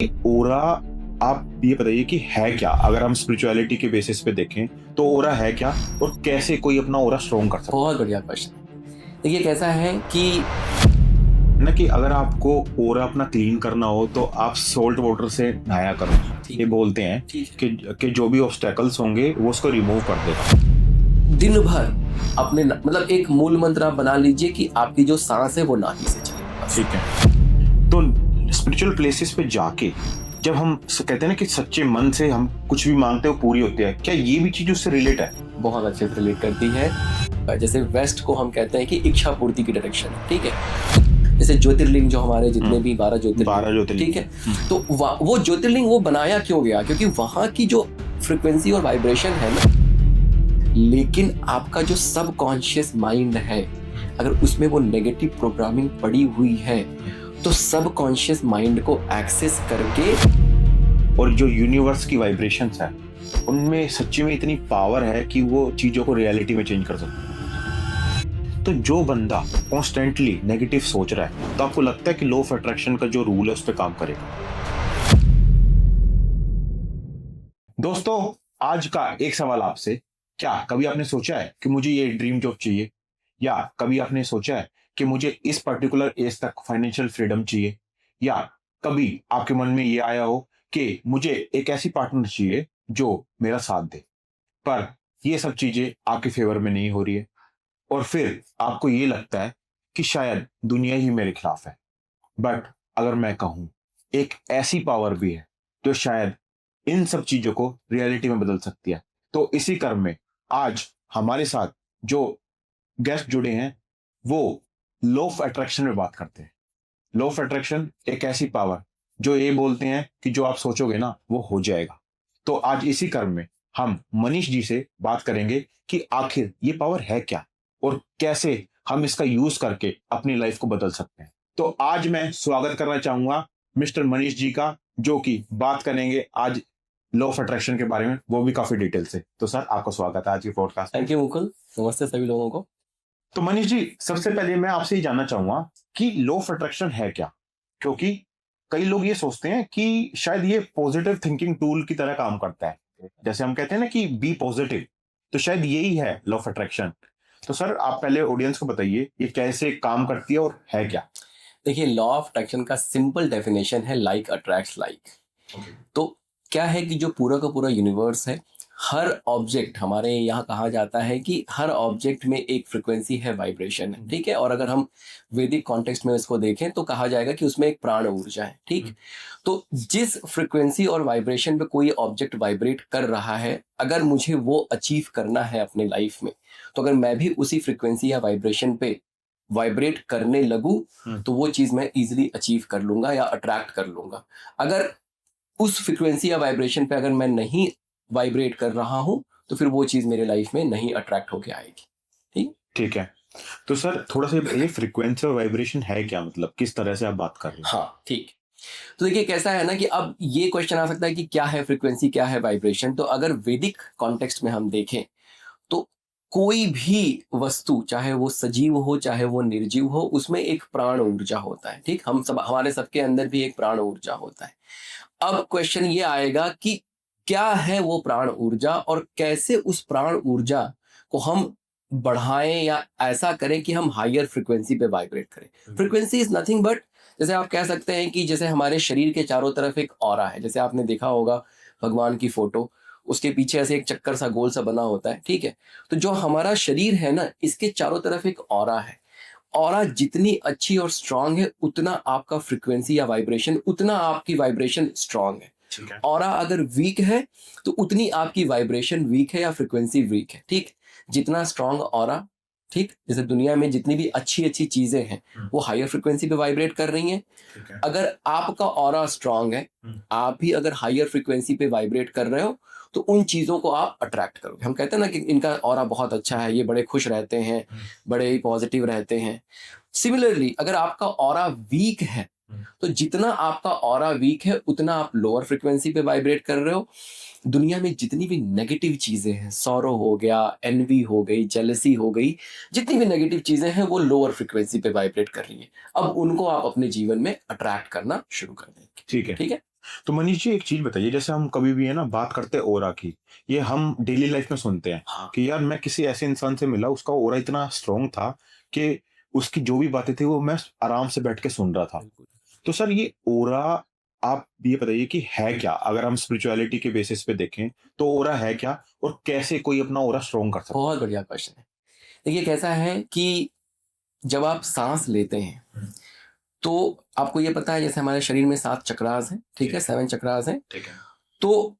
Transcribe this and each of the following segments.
ओरा, आप ये बताइए कि है क्या? अगर हम स्पिरिचुअलिटी के बेसिस पे देखें तो ओरा है क्या और कैसे कोई अपना ओरा स्ट्रॉन्ग कर सकता बहुत बढ़िया क्वेश्चन। देखिए कैसा है कि है ना, कि अगर आपको ओरा अपना क्लीन करना हो तो आप सोल्ट वाटर से नहाया करो। ठीक ये बोलते हैं ठीक कि जो भी ऑब्स्टेकल्स होंगे वो उसको रिमूव कर देगा। दिन भर अपने मतलब एक मूल मंत्र आप बना लीजिए कि आपकी जो सांस है वो नाभि से चले बस। ठीक है, तो स्पिरिचुअल प्लेसेस पे जाके जब हम कहते हैं ना कि सच्चे मन से हम कुछ भी मांगते हैं वो पूरी होती है, क्या ये भी चीज उससे रिलेट है? बहुत अच्छे से रिलेट करती है। जैसे वेस्ट को हम कहते हैं कि इच्छा पूर्ति की डायरेक्शन है, ठीक है। जैसे ज्योतिर्लिंग जो हमारे जितने भी 12 ज्योतिर्लिंग, ठीक है, तो वो ज्योतिर्लिंग वो बनाया क्यों गया? क्योंकि वहां की जो फ्रिक्वेंसी और वाइब्रेशन है ना, लेकिन आपका जो सबकॉन्शियस माइंड है अगर उसमें वो नेगेटिव प्रोग्रामिंग पड़ी हुई है तो सबकॉन्शियस माइंड को एक्सेस करके और जो यूनिवर्स की वाइब्रेशंस है उनमें सच्ची में इतनी पावर है कि वो चीजों को रियलिटी में चेंज कर सकते हैं। तो जो बंदा कॉन्स्टेंटली नेगेटिव सोच रहा है तो आपको लगता है कि लॉ ऑफ अट्रैक्शन का जो रूल है उस पर काम करेगा? दोस्तों, आज का एक सवाल आपसे, क्या कभी आपने सोचा है कि मुझे ये ड्रीम जॉब चाहिए, या कभी आपने सोचा है कि मुझे इस पर्टिकुलर एज तक फाइनेंशियल फ्रीडम चाहिए, या कभी आपके मन में ये आया हो कि मुझे एक ऐसी पार्टनर चाहिए जो मेरा साथ दे, पर ये सब चीजें आपके फेवर में नहीं हो रही है और फिर आपको ये लगता है कि शायद दुनिया ही मेरे खिलाफ है। बट अगर मैं कहूं, एक ऐसी पावर भी है जो शायद इन सब चीजों को रियलिटी में बदल सकती है। तो इसी क्रम में आज हमारे साथ जो गेस्ट जुड़े हैं वो लॉ ऑफ अट्रैक्शन में बात करते हैं। लॉ ऑफ अट्रैक्शन एक ऐसी पावर जो ये बोलते हैं कि जो आप सोचोगे ना वो हो जाएगा। तो आज इसी क्रम में हम मनीष जी से बात करेंगे कि आखिर ये पावर है क्या और कैसे हम इसका यूज करके अपनी लाइफ को बदल सकते हैं। तो आज मैं स्वागत करना चाहूंगा मिस्टर मनीष जी का, जो कि बात करेंगे आज लॉ ऑफ अट्रैक्शन के बारे में, वो भी काफी डिटेल से। तो सर, आपका स्वागत है आज की पॉडकास्ट में। थैंक यू मुकुल, नमस्ते सभी लोगों को। तो मनीष जी, सबसे पहले मैं आपसे ये जानना चाहूंगा कि लॉ ऑफ अट्रैक्शन है क्या, क्योंकि कई लोग ये सोचते हैं कि शायद ये पॉजिटिव थिंकिंग टूल की तरह काम करता है। जैसे हम कहते हैं ना कि बी पॉजिटिव, तो शायद यही है लॉ ऑफ अट्रैक्शन। तो सर, आप पहले ऑडियंस को बताइए ये कैसे काम करती है और है क्या? देखिए लॉ ऑफ अट्रैक्शन का सिंपल डेफिनेशन है लाइक अट्रैक्ट्स लाइक। तो क्या है कि जो पूरा का पूरा यूनिवर्स है, हर ऑब्जेक्ट, हमारे यहाँ कहा जाता है कि हर ऑब्जेक्ट में एक फ्रिक्वेंसी है, वाइब्रेशन है, ठीक है। और अगर हम वैदिक कॉन्टेक्स्ट में इसको देखें तो कहा जाएगा कि उसमें एक प्राण ऊर्जा है, ठीक। तो जिस फ्रिक्वेंसी और वाइब्रेशन पे कोई ऑब्जेक्ट वाइब्रेट कर रहा है, अगर मुझे वो अचीव करना है अपने लाइफ में, तो अगर मैं भी उसी फ्रिक्वेंसी या वाइब्रेशन पे वाइब्रेट करने लगूं तो वो चीज मैं इजीली अचीव कर लूंगा या अट्रैक्ट कर लूंगा। अगर उस फ्रिक्वेंसी या वाइब्रेशन पे अगर मैं नहीं वाइब्रेट कर रहा हूं तो फिर वो चीज मेरे लाइफ में नहीं अट्रैक्ट होके आएगी, ठीक। ठीक है, तो सर थोड़ा सा ये फ्रीक्वेंसी और वाइब्रेशन है क्या, मतलब किस तरह से आप बात कर रहे हैं? हाँ ठीक। तो देखिए कैसा है ना कि अब ये क्वेश्चन आ सकता है कि क्या है फ्रीक्वेंसी, क्या है वाइब्रेशन। तो अगर वैदिक कॉन्टेक्स्ट में हम देखें तो कोई भी वस्तु, चाहे वो सजीव हो चाहे वो निर्जीव हो, उसमें एक प्राण ऊर्जा होता है, ठीक। हम सब, हमारे सबके अंदर भी एक प्राण ऊर्जा होता है। अब क्वेश्चन ये आएगा कि क्या है वो प्राण ऊर्जा और कैसे उस प्राण ऊर्जा को हम बढ़ाएं या ऐसा करें कि हम हायर फ्रिक्वेंसी पे वाइब्रेट करें। फ्रिक्वेंसी इज नथिंग बट, जैसे आप कह सकते हैं कि जैसे हमारे शरीर के चारों तरफ एक ऑरा है। जैसे आपने देखा होगा भगवान की फोटो, उसके पीछे ऐसे एक चक्कर सा गोल सा बना होता है, ठीक है। तो जो हमारा शरीर है ना, इसके चारों तरफ एक ऑरा है। ऑरा जितनी अच्छी और स्ट्रांग है उतना आपका फ्रिक्वेंसी या वाइब्रेशन, उतना आपकी वाइब्रेशन स्ट्रांग है। ठीक है। ऑरा अगर वीक है तो उतनी आपकी वाइब्रेशन वीक है या फ्रिक्वेंसी वीक है, ठीक। जितना स्ट्रांग ऑरा, ठीक, जैसे दुनिया में जितनी भी अच्छी अच्छी चीजें हैं वो हायर फ्रिक्वेंसी पे वाइब्रेट कर रही हैं। ठीक है। अगर आपका ऑरा स्ट्रांग है, आप भी अगर हायर फ्रिक्वेंसी पे वाइब्रेट कर रहे हो तो उन चीजों को आप अट्रैक्ट करोगे। हम कहते हैं ना कि इनका ऑरा बहुत अच्छा है, ये बड़े खुश रहते हैं, बड़े ही पॉजिटिव रहते हैं। सिमिलरली अगर आपका ऑरा वीक है तो जितना आपका ऑरा वीक है उतना आप लोअर फ्रिक्वेंसी पे वाइब्रेट कर रहे हो। दुनिया में जितनी भी नेगेटिव चीजें हैं, सॉरो हो गया, एनवी हो गई, जेलसी हो गई, जितनी भी नेगेटिव चीजें हैं वो लोअर फ्रिक्वेंसी पे वाइब्रेट कर रही है। अब उनको आप अपने जीवन में अट्रैक्ट करना शुरू कर देंगे, ठीक है। ठीक है। तो मनीष जी एक चीज बताइए, जैसे हम कभी भी है ना बात करते हैं ओरा की, ये हम डेली लाइफ में सुनते हैं हाँ कि यार मैं किसी ऐसे इंसान से मिला, उसका ओरा इतना स्ट्रांग था कि उसकी जो भी बातें थी वो मैं आराम से बैठ के सुन रहा था। बिल्कुल। तो सर ये ओरा, आप ये बताइए कि है क्या, अगर हम स्पिरिचुअलिटी के बेसिस पे देखें तो ओरा है क्या, और कैसे कोई अपना ओरा स्ट्रांग कर सकता बहुत बढ़िया क्वेश्चन है। देखिए कैसा है कि जब आप सांस लेते हैं तो आपको ये पता है जैसे हमारे शरीर में 7 चक्रास हैं, ठीक है, 7 चक्रास हैं। ठीक है। तो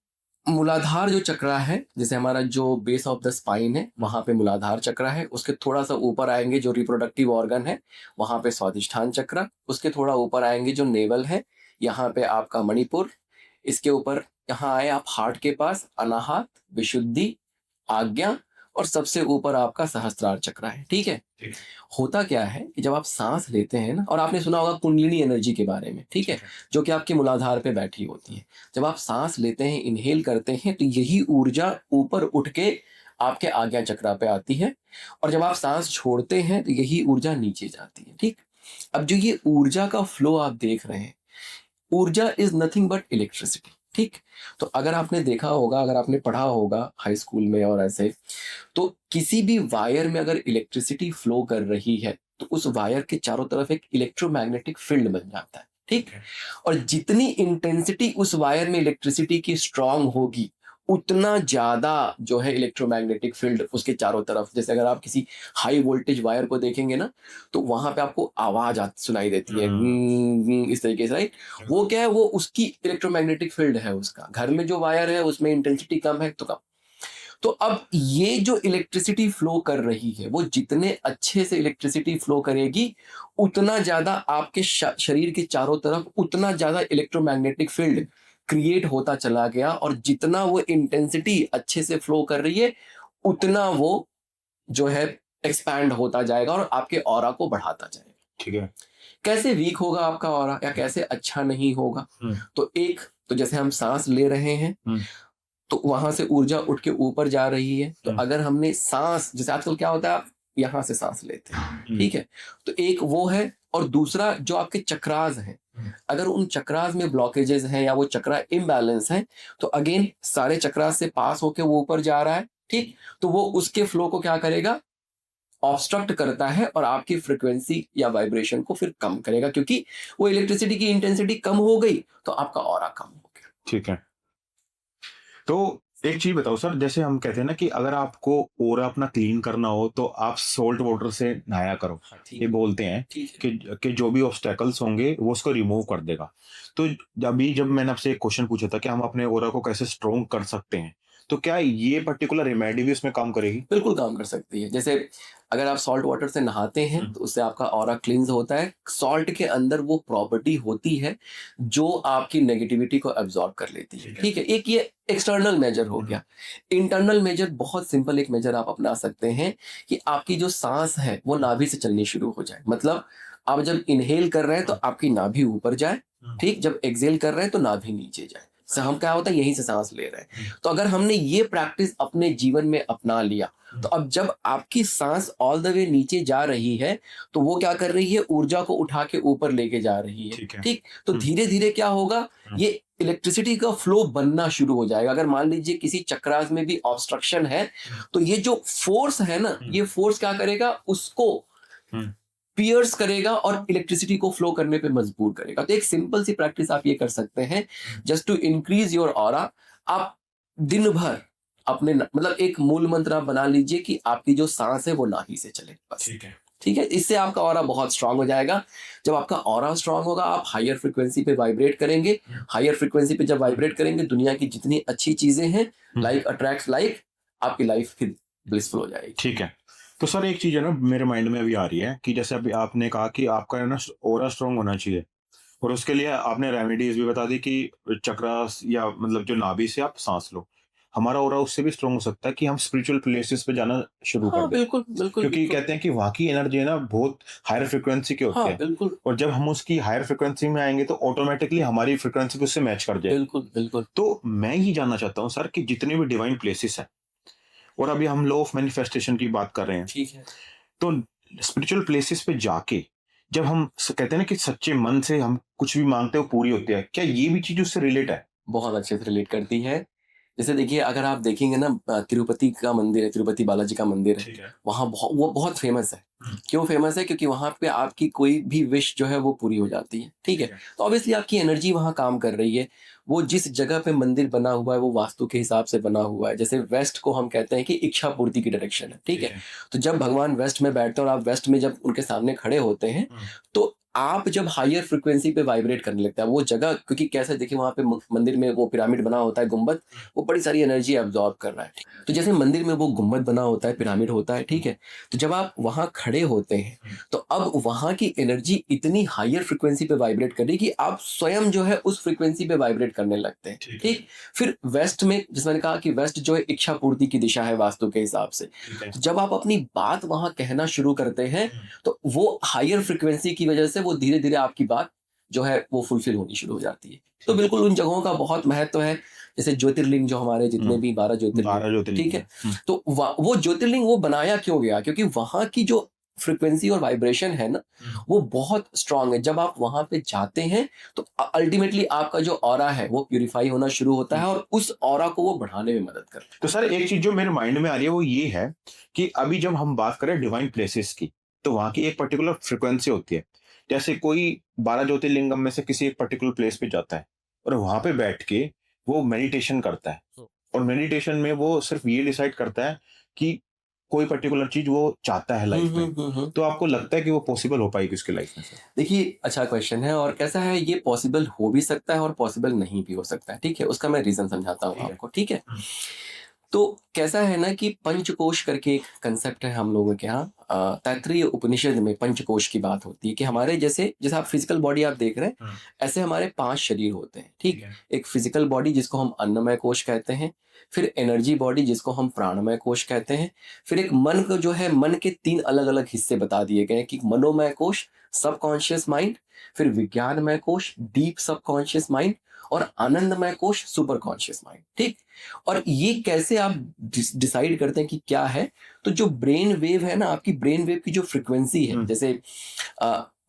मूलाधार जो चक्रा है, जैसे हमारा जो बेस ऑफ द स्पाइन है, वहां पे मूलाधार चक्रा है। उसके थोड़ा सा ऊपर आएंगे जो रिप्रोडक्टिव ऑर्गन है, वहां पे स्वादिष्ठान चक्रा। उसके थोड़ा ऊपर आएंगे जो नेवल है, यहाँ पे आपका मणिपुर। इसके ऊपर यहाँ आए आप हार्ट के पास, अनाहत, विशुद्धि, आज्ञा, और सबसे ऊपर आपका सहस्त्रार चक्र है, ठीक है। ठीक होता क्या है कि जब आप सांस लेते हैं ना, और आपने सुना होगा कुंडलिनी एनर्जी के बारे में, ठीक है, जो कि आपके मूलाधार पे बैठी होती है। जब आप सांस लेते हैं, इनहेल करते हैं, तो यही ऊर्जा ऊपर उठ के आपके आज्ञा चक्रा पे आती है, और जब आप सांस छोड़ते हैं तो यही ऊर्जा नीचे जाती है, ठीक। अब जो ये ऊर्जा का फ्लो आप देख रहे हैं, ऊर्जा इज नथिंग बट इलेक्ट्रिसिटी, ठीक। तो अगर आपने देखा होगा, अगर आपने पढ़ा होगा हाई स्कूल में और ऐसे, तो किसी भी वायर में अगर इलेक्ट्रिसिटी फ्लो कर रही है तो उस वायर के चारों तरफ एक इलेक्ट्रोमैग्नेटिक फील्ड बन जाता है, ठीक। और जितनी इंटेंसिटी उस वायर में इलेक्ट्रिसिटी की स्ट्रांग होगी, उतना ज्यादा जो है इलेक्ट्रोमैग्नेटिक फील्ड उसके चारों तरफ। जैसे अगर आप किसी हाई वोल्टेज वायर को देखेंगे ना, तो वहां पे आपको आवाज सुनाई देती है, इस तरीके से, राइट। वो क्या है, वो उसकी इलेक्ट्रोमैग्नेटिक फील्ड है उसका। घर में जो वायर है उसमें इंटेंसिटी कम है तो कम। तो अब ये जो इलेक्ट्रिसिटी फ्लो कर रही है, वो जितने अच्छे से इलेक्ट्रिसिटी फ्लो करेगी, उतना ज्यादा आपके शरीर के चारों तरफ उतना ज्यादा इलेक्ट्रोमैग्नेटिक फील्ड क्रिएट होता चला गया। और जितना वो इंटेंसिटी अच्छे से फ्लो कर रही है, उतना वो जो है एक्सपैंड होता जाएगा और आपके ऑरा को बढ़ाता जाएगा। ठीक है। कैसे वीक होगा आपका ऑरा, या कैसे अच्छा नहीं होगा? तो एक, तो जैसे हम सांस ले रहे हैं, तो वहां से ऊर्जा उठ के ऊपर जा रही है। तो अगर हमने सांस, जैसे आजकल क्या होता है, आप यहां से सांस लेते हैं, ठीक है, तो एक वो है। और दूसरा जो आपके चक्रास हैं, अगर उन चक्रास में ब्लॉकेजेस हैं या वो चक्रा इम्बैलेंस है, तो अगेन सारे चक्रास से पास होके वो ऊपर जा रहा है, ठीक। तो वो उसके फ्लो को क्या करेगा, ऑब्स्ट्रक्ट करता है, और आपकी फ्रीक्वेंसी या वाइब्रेशन को फिर कम करेगा, क्योंकि वो इलेक्ट्रिसिटी की इंटेंसिटी कम हो गई तो आपका ऑरा कम हो गया। ठीक है। तो एक चीज बताओ सर, जैसे हम कहते हैं ना कि अगर आपको ओरा अपना क्लीन करना हो तो आप सॉल्ट वाटर से नहाया करो, ठीक ये बोलते हैं ठीक है। कि जो भी ऑब्स्टेकल्स होंगे वो उसको रिमूव कर देगा। तो जब मैंने आपसे एक क्वेश्चन पूछा था कि हम अपने ओरा को कैसे स्ट्रोंग कर सकते हैं, तो क्या ये पर्टिकुलर रेमेडी भी उसमें काम करेगी? बिल्कुल काम कर सकती है। जैसे अगर आप सॉल्ट वाटर से नहाते हैं तो उससे आपका ऑरा क्लींस होता है। सॉल्ट के अंदर वो प्रॉपर्टी होती है जो आपकी नेगेटिविटी को एब्जॉर्ब कर लेती है, ठीक है। एक ये एक्सटर्नल मेजर हो गया। इंटरनल मेजर बहुत सिंपल एक मेजर आप अपना सकते हैं कि आपकी जो सांस है वो नाभि से चलनी शुरू हो जाए। मतलब आप जब इनहेल कर रहे हैं तो आपकी नाभि ऊपर जाए, ठीक। जब एक्सहेल कर रहे हैं तो नाभि नीचे जाए। से हम क्या होता है, यहीं से सांस ले रहे हैं। तो अगर हमने ये प्रैक्टिस अपने जीवन में अपना लिया, तो अब जब आपकी सांस ऑल द वे नीचे जा रही है, तो वो क्या कर रही है, ऊर्जा को उठा के ऊपर लेके जा रही है, ठीक है। ठीक। तो धीरे धीरे क्या होगा, ये इलेक्ट्रिसिटी का फ्लो बनना शुरू हो जाएगा। अगर मान लीजिए किसी चक्रास में भी ऑब्स्ट्रक्शन है, तो ये जो फोर्स है ना, ये फोर्स क्या करेगा, उसको पियर्स करेगा और इलेक्ट्रिसिटी को फ्लो करने पे मजबूर करेगा। तो एक सिंपल सी प्रैक्टिस आप ये कर सकते हैं, just to increase your aura. आप दिन भर अपने मतलब एक मूल मंत्र आप बना लीजिए कि आपकी जो सांस है वो नाभि से चले, बस, ठीक है। ठीक है। इससे आपका ऑरा बहुत स्ट्रांग हो जाएगा। जब आपका ऑरा स्ट्रांग होगा, आप हायर फ्रीक्वेंसी पे वाइब्रेट करेंगे। हायर फ्रीक्वेंसी पे जब वाइब्रेट करेंगे, दुनिया की जितनी अच्छी चीजें हैं, लाइक अट्रैक्ट्स लाइक, आपकी लाइफ फिर ब्लिसफुल हो जाएगी। ठीक है। तो सर एक चीज है ना मेरे माइंड में अभी आ रही है कि जैसे अभी आपने कहा कि आपका है ना ओरा स्ट्रांग होना चाहिए, और उसके लिए आपने रेमेडीज भी बता दी कि चक्रास या मतलब जो नाभि से आप सांस लो। हमारा ओरा उससे भी स्ट्रांग हो सकता है कि हम स्पिरिचुअल प्लेसेस पे जाना शुरू कर हाँ दें, बिल्कुल बिल्कुल क्योंकि बिल्कुल। कहते हैं कि वहाँ की एनर्जी है ना बहुत हायर फ्रिक्वेंसी के होते हाँ हैं, बिल्कुल और जब हम उसकी हायर फ्रिक्वेंसी में आएंगे तो ऑटोमेटिकली हमारी फ्रिक्वेंसी भी उससे मैच कर जाए। बिल्कुल बिल्कुल। तो मैं ये जानना चाहता हूँ सर कि जितने भी डिवाइन प्लेसेस हैं, और अभी हम लॉ ऑफ मैनिफेस्टेशन की बात कर रहे हैं, ठीक है। तो स्पिरिचुअल प्लेसेस पे जाके जब हम कहते हैं ना कि सच्चे मन से हम कुछ भी मांगते हैं वो पूरी होती है, क्या ये भी चीज उससे रिलेट है? बहुत अच्छे से रिलेट करती है। जैसे देखिए, अगर आप देखेंगे ना, तिरुपति का मंदिर है, तिरुपति बालाजी का मंदिर है, ठीक है। वहाँ वो बहुत फेमस है। क्यों फेमस है? क्योंकि वहाँ पे आपकी कोई भी विश जो है वो पूरी हो जाती है, ठीक है? तो ऑब्वियसली आपकी एनर्जी वहाँ काम कर रही है। वो जिस जगह पे मंदिर बना हुआ है वो वास्तु के हिसाब से बना हुआ है। जैसे वेस्ट को हम कहते हैं कि इच्छा पूर्ति की डायरेक्शन है, ठीक है? तो जब भगवान वेस्ट में बैठते हैं और आप वेस्ट में जब उनके सामने खड़े होते हैं, तो आप जब हायर फ्रिक्वेंसी पे वाइब्रेट करने लगता है वो जगह, क्योंकि कैसे देखिए वहां पे मंदिर में वो पिरामिड बना होता है, गुंबद, वो बड़ी सारी एनर्जी एब्जॉर्ब कर रहा है। तो जैसे मंदिर में वो गुंबद बना होता है, पिरामिड होता है, ठीक है? तो जब आप वहां खड़े होते हैं तो अब वहां की एनर्जी इतनी हायर फ्रिक्वेंसी पे वाइब्रेट कर रही है कि आप स्वयं जो है उस फ्रिक्वेंसी पे वाइब्रेट करने लगते हैं, ठीक? फिर वेस्ट में, जैसे मैंने कहा कि वेस्ट जो है इच्छा पूर्ति की दिशा है वास्तु के हिसाब से, तो जब आप अपनी बात वहां कहना शुरू करते हैं तो वो हायर फ्रिक्वेंसी की वजह से वो धीरे धीरे आपकी बात जो है वो फुलफिल होनी शुरू हो जाती है। तो बिल्कुल उन जगहों का बहुत महत्व है। जैसे ज्योतिर्लिंग जो हमारे जितने भी 12 ज्योतिर्लिंग, 12 ज्योतिर्लिंग, ठीक है? तो वो ज्योतिर्लिंग वो बनाया क्यों गया? क्योंकि वहां की जो फ्रिक्वेंसी और वाइब्रेशन है ना, वो बहुत स्ट्रांग है। जब आप वहां पे जाते हैं तो अल्टीमेटली आपका जो ऑरा है वो प्यूरिफाई होना शुरू होता है और उस ऑरा को वो बढ़ाने में मदद करता है। तो सर एक चीज जो मेरे माइंड में आ रही है वो ये है कि अभी जब हम बात करें डिवाइन प्लेसेस की, तो वहां की एक पर्टिकुलर फ्रिक्वेंसी होती है। जैसे कोई 12 ज्योतिर्लिंगम में से किसी एक पर्टिकुलर प्लेस पे जाता है और वहां पे बैठ के वो मेडिटेशन करता है, और मेडिटेशन में वो सिर्फ ये डिसाइड करता है कि कोई पर्टिकुलर चीज वो चाहता है लाइफ में। तो आपको लगता है कि वो पॉसिबल हो पाएगी उसकी लाइफ में सर? देखिए, अच्छा क्वेश्चन है। और कैसा है, ये पॉसिबल हो भी सकता है और पॉसिबल नहीं भी हो सकता है, ठीक है? उसका मैं रीजन समझाता हूँ आपको, ठीक है? तो कैसा है ना कि पंचकोश करके एक कंसेप्ट है हम लोगों के यहाँ। तैत्तिरीय उपनिषद में पंचकोश की बात होती है कि हमारे जैसे जैसे आप फिजिकल बॉडी आप देख रहे हैं, ऐसे हमारे 5 शरीर होते हैं, ठीक? एक फिजिकल बॉडी जिसको हम अन्नमय कोश कहते हैं, फिर एनर्जी बॉडी जिसको हम प्राणमय कोश कहते हैं, फिर एक मन को जो है, मन के 3 अलग अलग हिस्से बता दिए गए हैं कि मनोमय कोश, सबकॉन्शियस माइंड, फिर विज्ञानमय कोश, डीप सबकॉन्शियस माइंड, और आनंदमय कोश, सुपर कॉन्शियस माइंड, ठीक? और ये कैसे आप डिसाइड करते हैं कि क्या है? तो जो ब्रेन वेव है ना, आपकी ब्रेन वेव की जो फ्रिक्वेंसी है, जैसे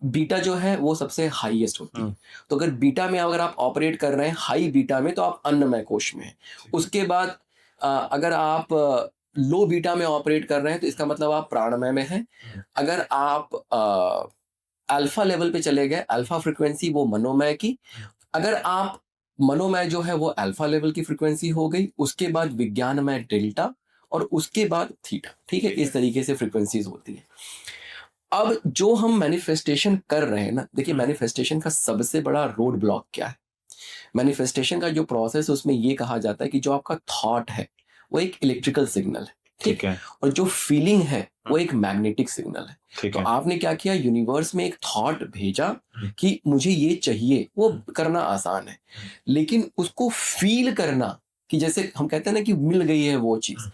बीटा जो है वो सबसे हाईएस्ट होती है। तो अगर बीटा में अगर आप ऑपरेट कर रहे हैं, हाई बीटा में, तो आप अन्नमय कोश में हैं। उसके बाद अगर आप लो बीटा में ऑपरेट कर रहे हैं तो इसका मतलब आप प्राणमय में हैं। अगर आप अल्फा लेवल पे चले गए, अल्फा फ्रिक्वेंसी, वो मनोमय की। अगर आप मनोमय जो है वो अल्फा लेवल की फ्रिक्वेंसी हो गई, उसके बाद विज्ञानमय डेल्टा, और उसके बाद थीटा, ठीक है? इस तरीके से फ्रिक्वेंसीज होती है। अब जो हम मैनिफेस्टेशन कर रहे हैं ना, देखिए मैनिफेस्टेशन का सबसे बड़ा रोड ब्लॉक क्या है? मैनिफेस्टेशन का जो प्रोसेस है उसमें ये कहा जाता है कि जो आपका थॉट है वो एक इलेक्ट्रिकल सिग्नल है, ठीक है? और जो फीलिंग है वो एक मैग्नेटिक सिग्नल है। तो आपने क्या किया, यूनिवर्स में एक थॉट भेजा कि मुझे ये चाहिए, वो करना आसान है, लेकिन उसको फील करना, कि जैसे हम कहते हैं ना कि मिल गई है वो चीज,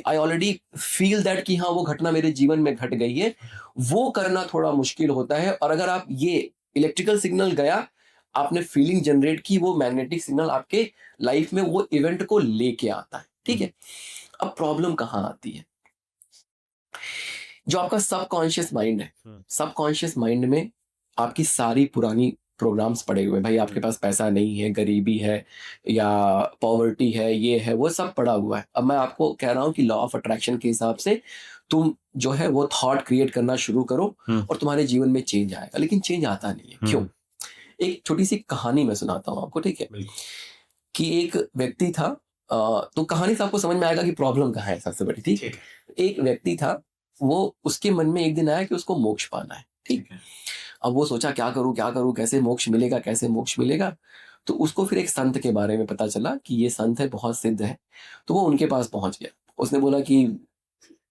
आई ऑलरेडी फील दैट कि हाँ वो घटना मेरे जीवन में घट गई है, वो करना थोड़ा मुश्किल होता है। और अगर आप ये इलेक्ट्रिकल सिग्नल गया, आपने फीलिंग जनरेट की, वो मैग्नेटिक सिग्नल आपके लाइफ में वो इवेंट को लेके आता है, ठीक है? अब प्रॉब्लम कहाँ आती है? जो आपका सबकॉन्शियस माइंड है, सबकॉन्शियस माइंड में आपकी सारी पुरानी प्रोग्राम्स पड़े हुए हैं। भाई आपके पास पैसा नहीं है, गरीबी है, या पॉवर्टी है, ये है, वो सब पड़ा हुआ है। अब मैं आपको कह रहा हूँ कि लॉ ऑफ अट्रैक्शन के हिसाब से तुम जो है वो थॉट क्रिएट करना शुरू करो और तुम्हारे जीवन में चेंज आएगा। लेकिन चेंज आता नहीं है, क्यों? एक छोटी सी कहानी मैं सुनाता हूँ आपको, ठीक है? कि एक व्यक्ति था, तो कहानी से आपको समझ में आएगा कि प्रॉब्लम कहाँ है सबसे बड़ी, ठीक है? एक व्यक्ति था, वो उसके मन में एक दिन आया कि उसको मोक्ष पाना है, ठीक है? अब वो सोचा क्या करूं, कैसे मोक्ष मिलेगा, कैसे मोक्ष मिलेगा? तो उसको फिर एक संत के बारे में पता चला कि ये संत है, बहुत सिद्ध है। तो वो उनके पास पहुंच गया। उसने बोला कि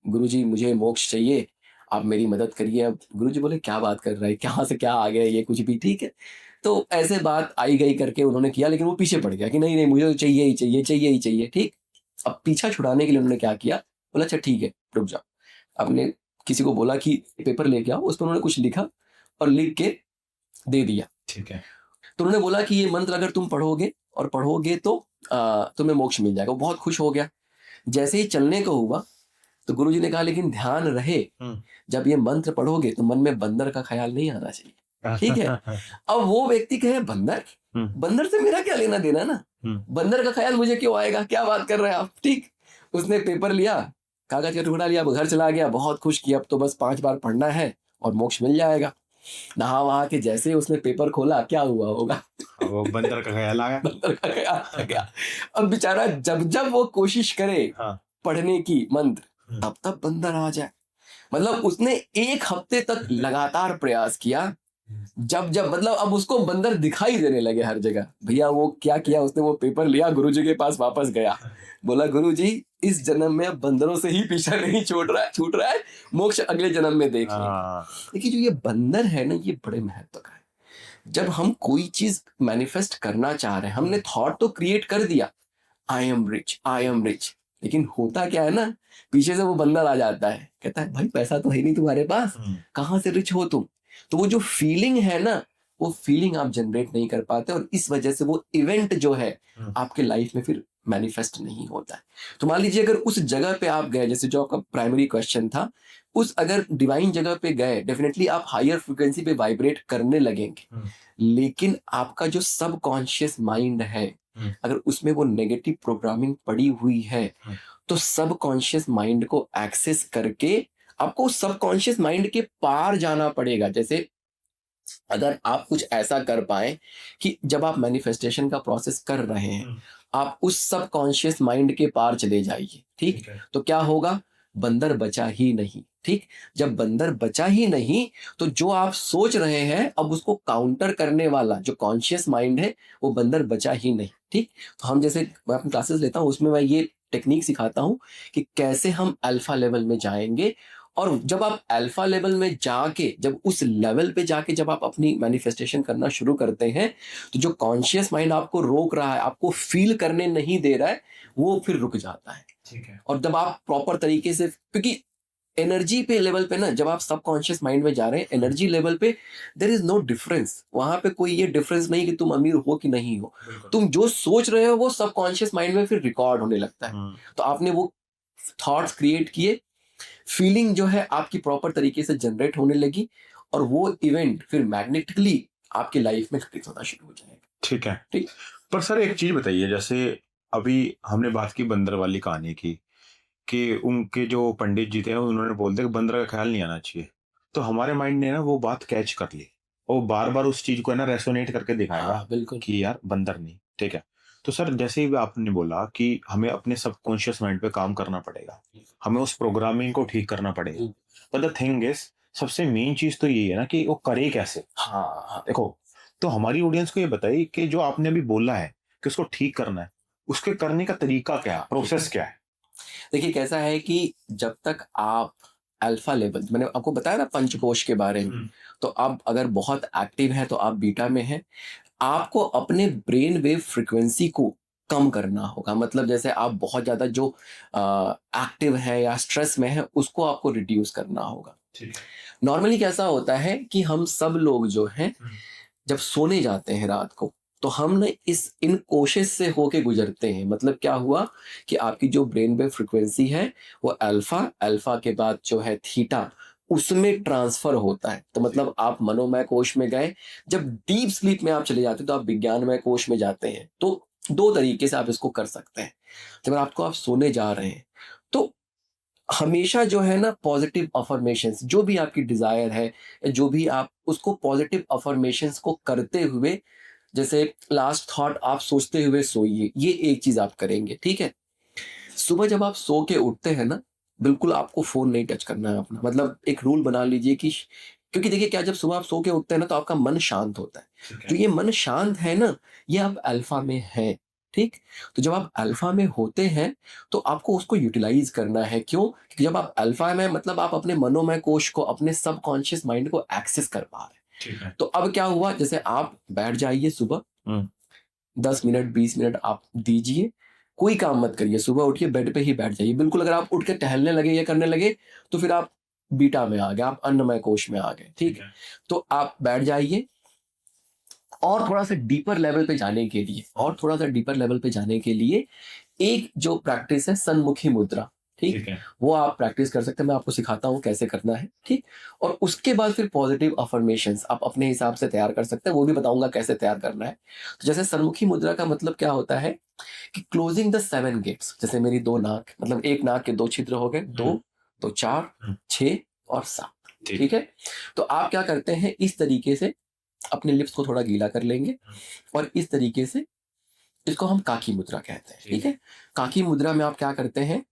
गुरुजी मुझे मोक्ष चाहिए, आप मेरी मदद करिए। अब गुरुजी बोले क्या बात कर रहा है, कहाँ से क्या आ गया ये, कुछ भी, ठीक है? तो ऐसे बात आई गई करके उन्होंने किया, लेकिन वो पीछे पड़ गया कि नहीं नहीं मुझे तो चाहिए ही चाहिए, चाहिए ही चाहिए, ठीक? अब पीछा छुड़ाने के लिए उन्होंने क्या किया, बोला अच्छा ठीक है रुक जाओ। आपने किसी को बोला कि पेपर लेके आओ, उस पर उन्होंने कुछ लिखा और लिख के दे दिया, ठीक है? तो उन्होंने बोला कि ये मंत्र अगर तुम पढ़ोगे तो तुम्हें मोक्ष मिल जाएगा। वो बहुत खुश हो गया। जैसे ही चलने को हुआ, तो गुरुजी ने कहा लेकिन ध्यान रहे, जब ये मंत्र पढ़ोगे तो मन में बंदर का ख्याल नहीं आना चाहिए, ठीक है। अब वो व्यक्ति कहे बंदर, बंदर से मेरा क्या लेना देना ना, बंदर का ख्याल मुझे क्यों आएगा, क्या बात कर रहे हैं आप, ठीक। उसने पेपर लिया, कागज का टुकड़ा लिया, घर चला गया, बहुत खुश किया, अब तो बस 5 बार पढ़ना है और मोक्ष मिल जाएगा। नहा वहा के जैसे ही उसने पेपर खोला, क्या हुआ होगा, वो बंदर का ख्याल आ गया, बंदर का ख्याल आ गया। अब बेचारा जब जब वो कोशिश करे पढ़ने की मंत्र, तब तब बंदर आ जाए। मतलब उसने 1 हफ्ते तक लगातार प्रयास किया, जब जब मतलब अब उसको बंदर दिखाई देने लगे हर जगह। भैया वो क्या किया उसने, वो पेपर लिया, गुरुजी के पास वापस गया, बोला गुरुजी इस जन्म में अब बंदरों से ही पीछा नहीं छूट रहा है, मोक्ष अगले जन्म में देख लेंगे। देखिए जो ये बंदर है ना, ये बड़े महत्व का है। जब हम कोई चीज मैनिफेस्ट करना चाह रहे हैं, हमने थॉट तो क्रिएट कर दिया, आई एम रिच, लेकिन होता क्या है ना, पीछे से वो बंदर आ जाता है, कहता है भाई पैसा तो है नहीं तुम्हारे पास, कहां से रिच हो तुम। तो वो जो फीलिंग है ना, वो फीलिंग आप जनरेट नहीं कर पाते, और इस वजह से वो इवेंट जो है आपके लाइफ में फिर मैनिफेस्ट नहीं होता है। तो मान लीजिए अगर उस जगह पे आप गए, जैसे जो आपका प्राइमरी क्वेश्चन था, उस अगर डिवाइन जगह पे गए, डेफिनेटली आप हायर फ्रिक्वेंसी पे वाइब्रेट करने लगेंगे, लेकिन आपका जो सबकॉन्शियस माइंड है, अगर उसमें वो नेगेटिव प्रोग्रामिंग पड़ी हुई है, तो सबकॉन्शियस माइंड को एक्सेस करके आपको सबकॉन्शियस माइंड के पार जाना पड़ेगा। जैसे अगर आप कुछ ऐसा कर पाए कि जब आप मैनिफेस्टेशन का प्रोसेस कर रहे हैं, आप उस सबकॉन्शियस माइंड के पार चले जाइए, ठीक, तो क्या होगा, बंदर बचा ही नहीं, ठीक। जब बंदर बचा ही नहीं, तो जो आप सोच रहे हैं, अब उसको काउंटर करने वाला जो कॉन्शियस माइंड है, वो बंदर बचा ही नहीं, ठीक। तो हम जैसे मैं अपनी क्लासेस लेता हूँ, उसमें मैं ये टेक्निक सिखाता हूँ कि कैसे हम अल्फा लेवल में जाएंगे, और जब आप अल्फा लेवल में जाके, जब उस लेवल पे जाके जब आप अपनी मैनिफेस्टेशन करना शुरू करते हैं, तो जो कॉन्शियस माइंड आपको रोक रहा है, आपको फील करने नहीं दे रहा है, वो फिर रुक जाता है, ठीक है। और जब आप प्रॉपर तरीके से, क्योंकि एनर्जी पे लेवल पे ना, जब आप सबकॉन्शियस माइंड में जा रहे हैं, एनर्जी लेवल पे देयर इज नो डिफरेंस, वहां पे कोई ये डिफरेंस नहीं कि तुम अमीर हो कि नहीं हो, तुम जो सोच रहे हो वो सबकॉन्शियस माइंड में फिर रिकॉर्ड होने लगता है। तो आपने वो थॉट्स क्रिएट किए, फीलिंग जो है आपकी प्रॉपर तरीके से जनरेट होने लगी, और वो इवेंट फिर मैग्नेटिकली आपकी लाइफ में घटित होना शुरू हो जाएगा। ठीक है, ठीक। पर सर एक चीज बताइए, जैसे अभी हमने बात की बंदर वाली कहानी की, कि उनके जो पंडित जी थे उन्होंने बोल दिया कि बंदर का ख्याल नहीं आना चाहिए, तो हमारे माइंड ने ना वो बात कैच कर ली, और बार बार उस चीज को है ना रेसोनेट करके दिखाएगा, बिल्कुल कि यार बंदर नहीं, ठीक है। तो सर जैसे ही आपने बोला कि हमें अपने सबकॉन्शियस माइंड पे काम करना पड़ेगा, हमें उस प्रोग्रामिंग को ठीक करना पड़ेगा, पर द थिंग इज सबसे मेन चीज तो ये है ना कि वो करे कैसे। हाँ, देखो, तो हमारी ऑडियंस को ये बताइए कि जो आपने अभी बोला है कि उसको ठीक करना है, उसके करने का तरीका क्या है, प्रोसेस क्या है। देखिए कैसा है कि जब तक आप अल्फा लेवल, मैंने आपको बताया ना पंचकोश के बारे में, तो आप अगर बहुत एक्टिव है तो आप बीटा में हैं, आपको अपने ब्रेन वेव फ्रिक्वेंसी को कम करना होगा। मतलब जैसे आप बहुत ज्यादा जो एक्टिव है या स्ट्रेस में है, उसको आपको रिड्यूस करना होगा। नॉर्मली कैसा होता है कि हम सब लोग जो हैं, जब सोने जाते हैं रात को, तो हम ना इन कोशिश से होके गुजरते हैं। मतलब क्या हुआ कि आपकी जो ब्रेन वेव फ्रिक्वेंसी है, वो अल्फा के बाद जो है थीटा, उसमें ट्रांसफर होता है। तो मतलब आप मनोमय कोश में गए, जब डीप स्लीप में आप चले जाते हैं तो आप विज्ञानमय कोश में जाते हैं। तो 2 तरीके से आप इसको कर सकते हैं। जब आपको आप सोने जा रहे हैं, तो हमेशा जो है ना पॉजिटिव अफर्मेशंस, जो भी आपकी डिजायर है, जो भी आप उसको पॉजिटिव अफर्मेशंस को करते हुए, जैसे लास्ट थॉट आप सोचते हुए सोइए, ये एक चीज आप करेंगे, ठीक है। सुबह जब आप सो के उठते हैं ना, बिल्कुल आपको फोन नहीं टच करना है अपना। मतलब एक रूल बना लीजिए कि, क्योंकि देखिए क्या, जब सुबह आप सो के उठते हैं ना, तो आपका मन शांत होता है। तो ये मन शांत है ना, ये आप अल्फा में है, ठीक। तो जब आप अल्फा में होते हैं, तो आपको उसको यूटिलाइज करना है। क्यों? क्योंकि जब आप अल्फा में, मतलब आप अपने मनोमय कोश को, अपने सबकॉन्शियस माइंड को एक्सेस कर पा रहे हैं। ठीक है। तो अब क्या हुआ, जैसे आप बैठ जाइए सुबह, 10 मिनट 20 मिनट आप दीजिए, कोई काम मत करिए, सुबह उठिए बेड पे ही बैठ जाइए। बिल्कुल अगर आप उठ के टहलने लगे या करने लगे, तो फिर आप बीटा में आ गए, आप अन्नमय कोश में आ गए, ठीक है। तो आप बैठ जाइए, और थोड़ा सा डीपर लेवल पे जाने के लिए, एक जो प्रैक्टिस है सन्मुखी मुद्रा, ठीक, ठीक है। वो आप प्रैक्टिस कर सकते हैं, मैं आपको सिखाता हूँ कैसे करना है, ठीक। और उसके बाद फिर पॉजिटिव अफर्मेशंस आप अपने हिसाब से तैयार कर सकते हैं, वो भी बताऊंगा कैसे तैयार करना है। तो जैसे सन्मुखी मुद्रा का मतलब क्या होता है कि क्लोजिंग द 7 गेट्स, जैसे मेरी 2 नाक, मतलब एक नाक के 2 छिद्र हो गए, 2 तो 4 6 और 7, ठीक है। तो आप क्या करते हैं, इस तरीके से अपने लिप्स को थोड़ा गीला कर लेंगे और इस तरीके से, इसको हम काकी मुद्रा कहते हैं, ठीक है। काकी मुद्रा में आप क्या करते हैं,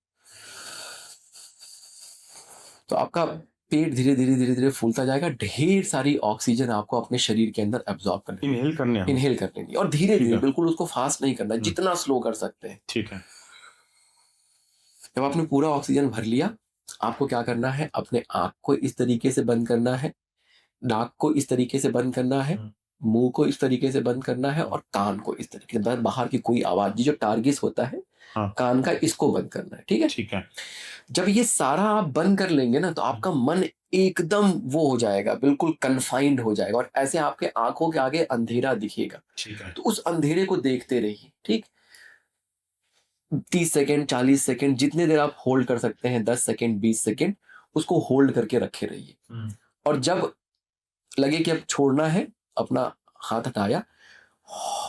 तो आपका पेट धीरे धीरे धीरे धीरे फूलता जाएगा, ढेर सारी ऑक्सीजन आपको अपने शरीर के अंदर एब्जॉर्ब करनी, इनहेल करनी है, और धीरे धीरे, बिल्कुल उसको फास्ट नहीं करना, जितना स्लो कर सकते हैं, ठीक है। जब आपने पूरा ऑक्सीजन भर लिया, आपको क्या करना है, अपने आंख को इस तरीके से बंद करना है, नाक को इस तरीके से बंद करना है, मुंह को इस तरीके से बंद करना है, और कान को इस तरीके से, बाहर की कोई आवाज, जो टारगेट होता है कान का, इसको बंद करना है, ठीक है। ठीक है। जब ये सारा आप बंद कर लेंगे ना, तो आपका मन एकदम वो हो जाएगा, बिल्कुल कन्फाइंड हो जाएगा, और ऐसे आपके आंखों के आगे अंधेरा दिखेगा। ठीक है। तो उस अंधेरे को देखते रहिए, ठीक। 30 सेकेंड, 40 सेकेंड, जितने देर आप होल्ड कर सकते हैं, 10 सेकेंड, 20 सेकेंड, उसको होल्ड करके रखे रहिए। और जब लगे कि अब छोड़ना है, अपना हाथ हटाया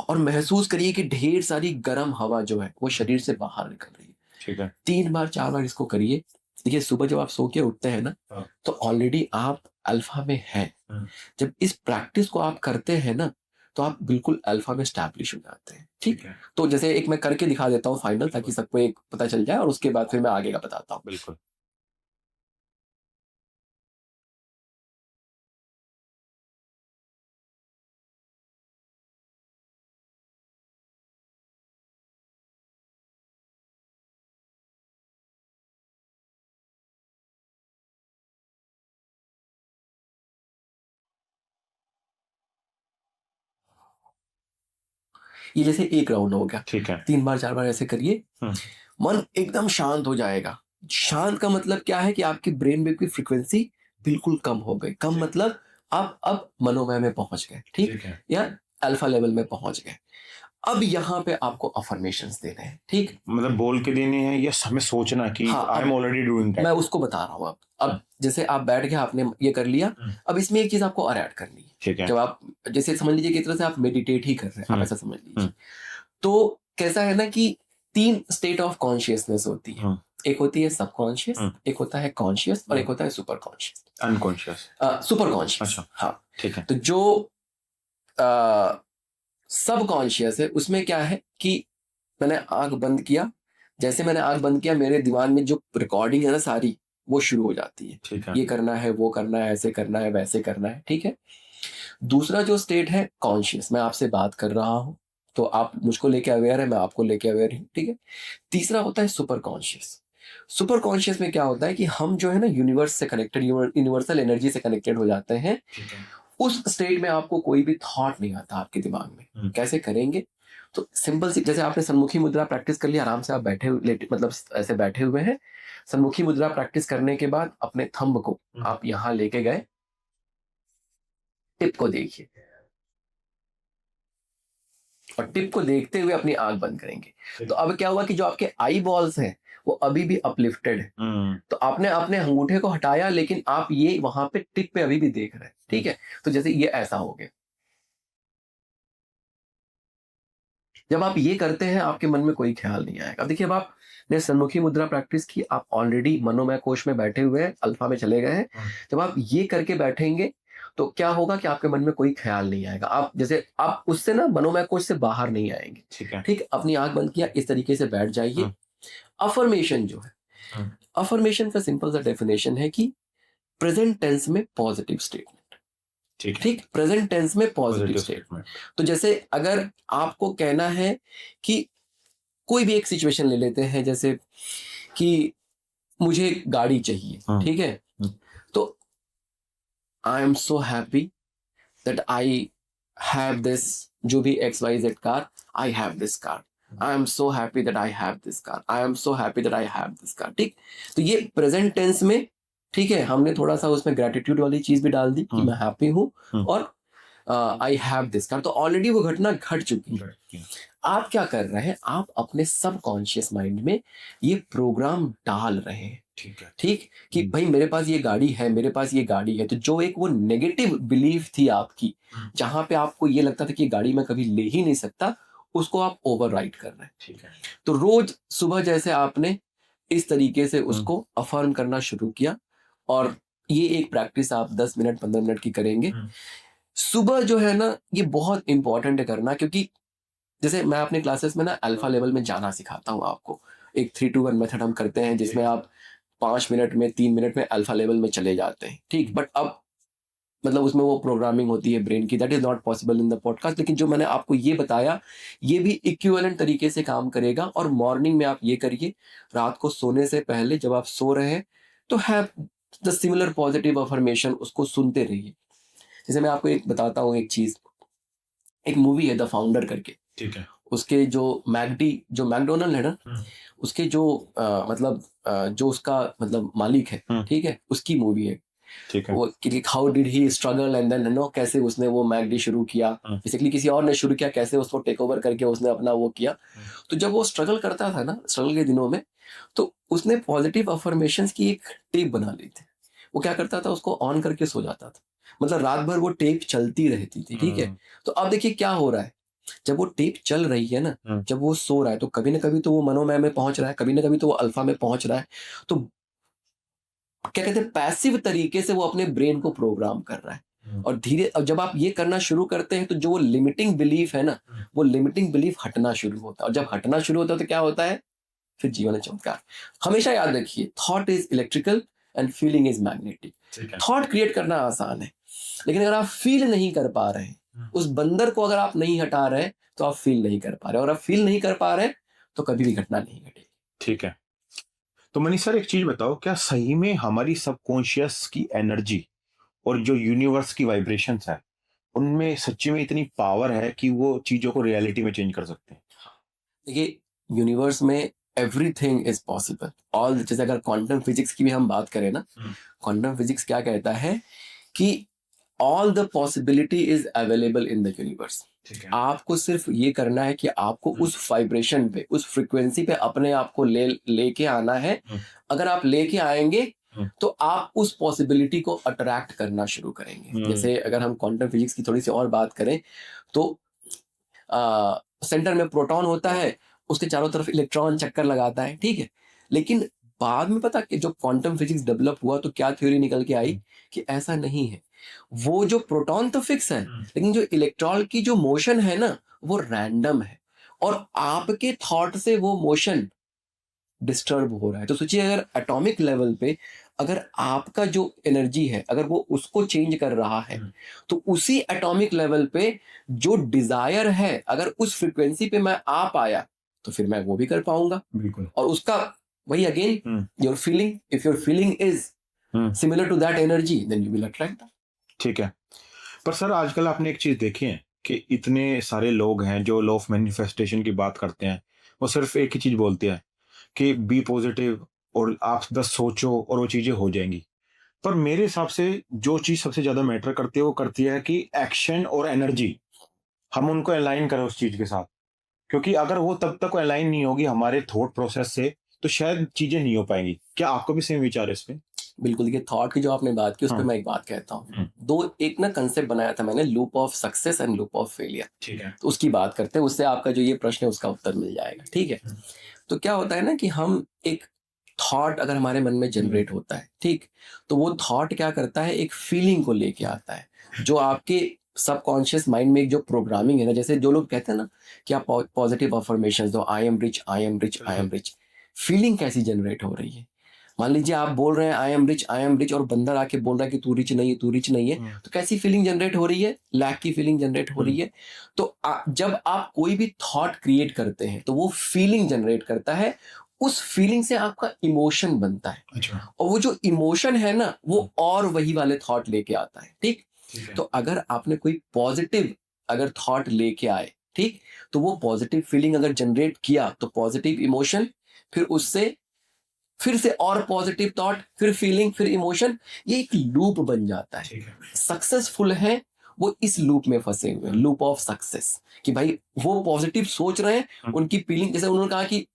और महसूस करिए कि ढेर सारी गर्म हवा जो है वो शरीर से बाहर निकल रही है। ठीक है। 3 बार 4 बार इसको करिए। देखिए, सुबह जब आप सो के उठते हैं ना, तो ऑलरेडी आप अल्फा में हैं। जब इस प्रैक्टिस को आप करते हैं ना, तो आप बिल्कुल अल्फा में स्टैब्लिश हो जाते हैं, ठीक है। तो जैसे एक मैं करके दिखा देता हूँ फाइनल, ताकि सबको एक पता चल जाए, और उसके बाद फिर मैं आगे का बताता हूँ। बिल्कुल। ये जैसे एक राउंड हो गया, ठीक है। 3 बार 4 बार ऐसे करिए, मन एकदम शांत हो जाएगा। शांत का मतलब क्या है कि आपकी ब्रेन वेव की फ्रीक्वेंसी बिल्कुल कम हो गई। कम मतलब आप अब मनोमय में पहुंच गए, ठीक है। या अल्फा लेवल में पहुंच गए। अब यहाँ पे आपको अफर्मेशंस देने हैं, ठीक। मतलब बोल के देने हैं या हमें सोचना कि I am already doing that? मैं उसको बता रहा हूँ। अब जैसे आप बैठ गए, आपने ये कर लिया, अब इसमें एक चीज आपको और ऐड करनी है। ठीक है। जब आप जैसे समझ लीजिए कि एक तरह से आप मेडिटेट ही कर रहे हैं, आप ऐसा समझ लीजिए। तो कैसा है ना कि 3 स्टेट ऑफ कॉन्शियसनेस होती है। एक होती है सबकॉन्शियस, एक होता है कॉन्शियस, और एक होता है super conscious, unconscious, super conscious. अच्छा। हाँ, ठीक है। तो जो सब कॉन्शियस है, उसमें क्या है कि मैंने आंख बंद किया, जैसे मैंने आंख बंद किया, मेरे दिमाग में जो रिकॉर्डिंग है ना सारी, वो शुरू हो जाती है। ठीक है। ये करना है, वो करना है, ऐसे करना है, वैसे करना है, ठीक है। दूसरा जो स्टेट है कॉन्शियस, मैं आपसे बात कर रहा हूं, तो आप मुझको लेके अवेयर है, मैं आपको लेके अवेयर हूं, ठीक है। तीसरा होता है सुपर कॉन्शियस। सुपर कॉन्शियस में क्या होता है कि हम जो है ना यूनिवर्स से कनेक्टेड, यूनिवर्सल एनर्जी से कनेक्टेड हो जाते हैं। उस स्टेट में आपको कोई भी थॉट नहीं आता आपके दिमाग में। कैसे करेंगे? तो सिंपल सी, जैसे आपने सन्मुखी मुद्रा प्रैक्टिस कर लिया, आराम से आप बैठे मतलब ऐसे बैठे हुए हैं। सन्मुखी मुद्रा प्रैक्टिस करने के बाद अपने थंब को आप यहां लेके गए, टिप को देखिए, और टिप को देखते हुए अपनी आंख बंद करेंगे। तो अब क्या हुआ कि जो आपके आई बॉल्स हैं वो अभी भी अपलिफ्टेड है। तो आपने अपने अंगूठे को हटाया, लेकिन आप ये वहां पे टिप पे अभी भी देख रहे हैं, ठीक है। तो जैसे ये ऐसा हो गया। जब आप ये करते हैं, आपके मन में कोई ख्याल नहीं आएगा। अब देखिए, अब आपने सन्मुखी मुद्रा प्रैक्टिस की, आप ऑलरेडी मनोमय कोश में बैठे हुए हैं, अल्फा में चले गए हैं। जब आप ये करके बैठेंगे, तो क्या होगा कि आपके मन में कोई ख्याल नहीं आएगा। आप जैसे आप उससे ना मनोमय कोश से बाहर नहीं आएंगे। ठीक है। ठीक, अपनी आंख बंद किया, इस तरीके से बैठ जाइए। अफर्मेशन जो है, अफर्मेशन का सिंपल सा डेफिनेशन है कि प्रेजेंट टेंस में पॉजिटिव स्टेटमेंट। ठीक, प्रेजेंट टेंस में पॉजिटिव स्टेटमेंट। तो जैसे अगर आपको कहना है कि कोई भी एक सिचुएशन ले लेते हैं, जैसे कि मुझे गाड़ी चाहिए, ठीक है। तो I am so happy that I have this, जो भी XYZ car, I have this car. I am so happy that I have this car. I am so happy that I have this car. ठीक, तो ये present tense में, ठीक है, हमने थोड़ा सा उसमें ग्रेटिट्यूड वाली चीज भी डाल दी कि मैं हैप्पी हूं, और आई हैव दिस कार, तो ऑलरेडी वो घटना घट चुकी है। आप क्या कर रहे हैं, आप अपने सबकॉन्शियस माइंड में ये प्रोग्राम डाल रहे हैं, ठीक है। ठीक, कि भाई मेरे पास ये गाड़ी है, मेरे पास ये गाड़ी है। तो जो एक वो नेगेटिव बिलीफ थी आपकी, जहां पे आपको ये लगता था कि ये गाड़ी मैं कभी ले ही नहीं सकता, उसको आप ओवरराइड कर रहे हैं। ठीक है। तो रोज सुबह जैसे आपने इस तरीके से उसको अफर्म करना शुरू किया, और ये एक प्रैक्टिस आप 10 मिनट 15 मिनट की करेंगे सुबह, जो है ना ये बहुत इंपॉर्टेंट है करना, क्योंकि जैसे मैं अपने क्लासेस में ना अल्फा लेवल में जाना सिखाता हूँ आपको। एक 3-2-1 मेथड हम करते हैं, जिसमें आप 5 मिनट में 3 मिनट में अल्फा लेवल में चले जाते हैं, ठीक। बट अब मतलब उसमें वो प्रोग्रामिंग होती है ब्रेन की, that is not possible in the podcast. लेकिन जो मैंने आपको ये बताया, ये भी इक्विवेलेंट तरीके से काम करेगा। और मॉर्निंग में आप ये करिए, रात को सोने से पहले जब आप सो रहे हैं, तो have the similar positive affirmation, उसको सुनते रहिए। जैसे मैं आपको एक बताता हूँ एक चीज, एक मूवी है द फाउंडर करके, ठीक है। उसके जो मैकडोनल्ड है ना, उसके जो जो उसका मतलब मालिक है, ठीक है, उसकी मूवी है। ठीक है। वो how did he struggle and then no, कैसे उसने वो मैगडी शुरू किया, बेसिकली किसी और ने शुरू किया, कैसे उसको टेक ओवर करके उसने अपना वो किया। तो जब वो स्ट्रगल करता था ना, स्ट्रगल के दिनों में, तो उसने पॉजिटिव अफर्मेशंस की एक टेप बना ली थी। वो क्या करता था, उसको ऑन करके सो जाता था, मतलब रात भर वो टेप चलती रहती थी, ठीक है। तो अब देखिए क्या हो रहा है, जब वो टेप चल रही है ना, जब वो सो रहा है, तो कभी ना कभी तो वो मनोमय में पहुंच रहा है, कभी ना कभी तो वो अल्फा में पहुंच रहा है। तो क्या कहते हैं, पैसिव तरीके से वो अपने ब्रेन को प्रोग्राम कर रहा है। और धीरे, अब जब आप ये करना शुरू करते हैं, तो जो वो लिमिटिंग बिलीफ है ना, वो लिमिटिंग बिलीफ हटना शुरू होता है। और जब हटना शुरू होता है, तो क्या होता है, फिर जीवन है चमत्कार। हमेशा याद रखिए, thought is electrical and feeling is magnetic. Thought create करना आसान है, लेकिन अगर आप फील नहीं कर पा रहे हैं, उस बंदर को अगर आप नहीं हटा रहे, तो आप फील नहीं कर पा रहे, और आप फील नहीं कर पा रहे, तो कभी भी घटना नहीं घटेगी। ठीक है। तो मनीष सर, एक चीज बताओ, क्या सही में हमारी सबकॉन्शियस की एनर्जी और जो यूनिवर्स की वाइब्रेशंस है, उनमें सच्ची में इतनी पावर है कि वो चीजों को रियलिटी में चेंज कर सकते हैं? देखिए, यूनिवर्स में एवरीथिंग इज पॉसिबल। ऑल, जैसे अगर क्वांटम फिजिक्स की भी हम बात करें ना, क्वांटम फिजिक्स क्या कहता है कि all the possibility is available in the universe. आपको सिर्फ ये करना है कि आपको उस वाइब्रेशन पे, उस फ्रीक्वेंसी पे अपने आप को लेके आना है। अगर आप लेके आएंगे, तो आप उस पॉसिबिलिटी को अट्रैक्ट करना शुरू करेंगे। जैसे अगर हम क्वांटम फिजिक्स की थोड़ी सी और बात करें, तो सेंटर में प्रोटॉन होता है, उसके चारों तरफ इलेक्ट्रॉन चक्कर लगाता है, ठीक है। लेकिन बाद में पता कि जो क्वांटम फिजिक्स डेवलप हुआ, तो क्या थ्योरी निकल के आई कि ऐसा नहीं है। वो जो प्रोटॉन तो फिक्स है, लेकिन जो इलेक्ट्रॉन की जो मोशन है ना, वो रैंडम है, और आपके थॉट से वो मोशन डिस्टर्ब हो रहा है। तो सोचिए, अगर एटॉमिक लेवल पे अगर आपका जो एनर्जी है, अगर वो उसको चेंज कर रहा है, तो उसी एटॉमिक लेवल पे जो डिजायर है, अगर उस फ्रीक्वेंसी पे मैं आ पाया, तो फिर मैं वो भी कर पाऊंगा। बिल्कुल। और उसका वही again, your feeling, if your feeling is similar to that energy, then you will attract. ठीक है। पर सर, आजकल आपने एक चीज देखी है कि इतने सारे लोग हैं जो लॉ ऑफ मैनिफेस्टेशन की बात करते हैं, वो सिर्फ एक ही चीज बोलते हैं कि बी पॉजिटिव, और आप बस सोचो और वो चीजें हो जाएंगी। पर मेरे हिसाब से जो चीज सबसे ज्यादा मैटर करती है, वो करती है कि एक्शन और एनर्जी, हम उनको अलाइन करें उस चीज के साथ। क्योंकि अगर वो तब तक अलाइन नहीं होगी हमारे थॉट प्रोसेस से, तो शायद चीजें नहीं हो पाएंगी। क्या आपको भी सेम विचार है इस पे? बिल्कुल। देखिए, थॉट की जो आपने बात की, उस पर मैं एक बात कहता हूँ। दो, एक ना कंसेप्ट बनाया था मैंने, loop of success and loop of failure. ठीक है। तो उसकी बात करते हैं, उससे आपका जो ये प्रश्न है उसका उत्तर मिल जाएगा, ठीक है। तो क्या होता है ना कि हम एक थॉट अगर हमारे मन में जनरेट होता है, ठीक, तो वो थॉट क्या करता है, एक फीलिंग को लेके आता है, जो आपके सबकॉन्शियस माइंड में एक जो प्रोग्रामिंग है ना, जैसे जो लोग कहते हैं ना कि आप पॉजिटिव अफर्मेशंस दो, I am rich, I am rich, I am rich. Feeling कैसी जनरेट हो रही है? मान लीजिए आप बोल रहे हैं I am rich, I am rich, और बंदर आके बोल रहा है कि तू रिच नहीं है, तू रिच नहीं है, तो कैसी फीलिंग जनरेट हो रही है? लैक की फीलिंग जनरेट हो रही है। तो जब आप कोई भी थॉट क्रिएट करते हैं, तो वो फीलिंग जनरेट करता है, उस फीलिंग से आपका इमोशन बनता है। अच्छा। और वो जो इमोशन है ना, वो और वही वाले थॉट लेके आता है, ठीक। तो अगर आपने कोई पॉजिटिव अगर थॉट लेके आए, ठीक, तो वो पॉजिटिव फीलिंग अगर जनरेट किया, तो पॉजिटिव इमोशन, फिर उससे फिर से और पॉजिटिव थॉट, फिर फीलिंग, फिर इमोशन, ये एक लूप बन जाता है। सक्सेसफुल है वो इस लूप में फंसे हुए हैं, लूप ऑफ सक्सेस, कि भाई वो पॉजिटिव सोच रहे हैं, उनकी फीलिंग, जैसे उन्होंने कहा कि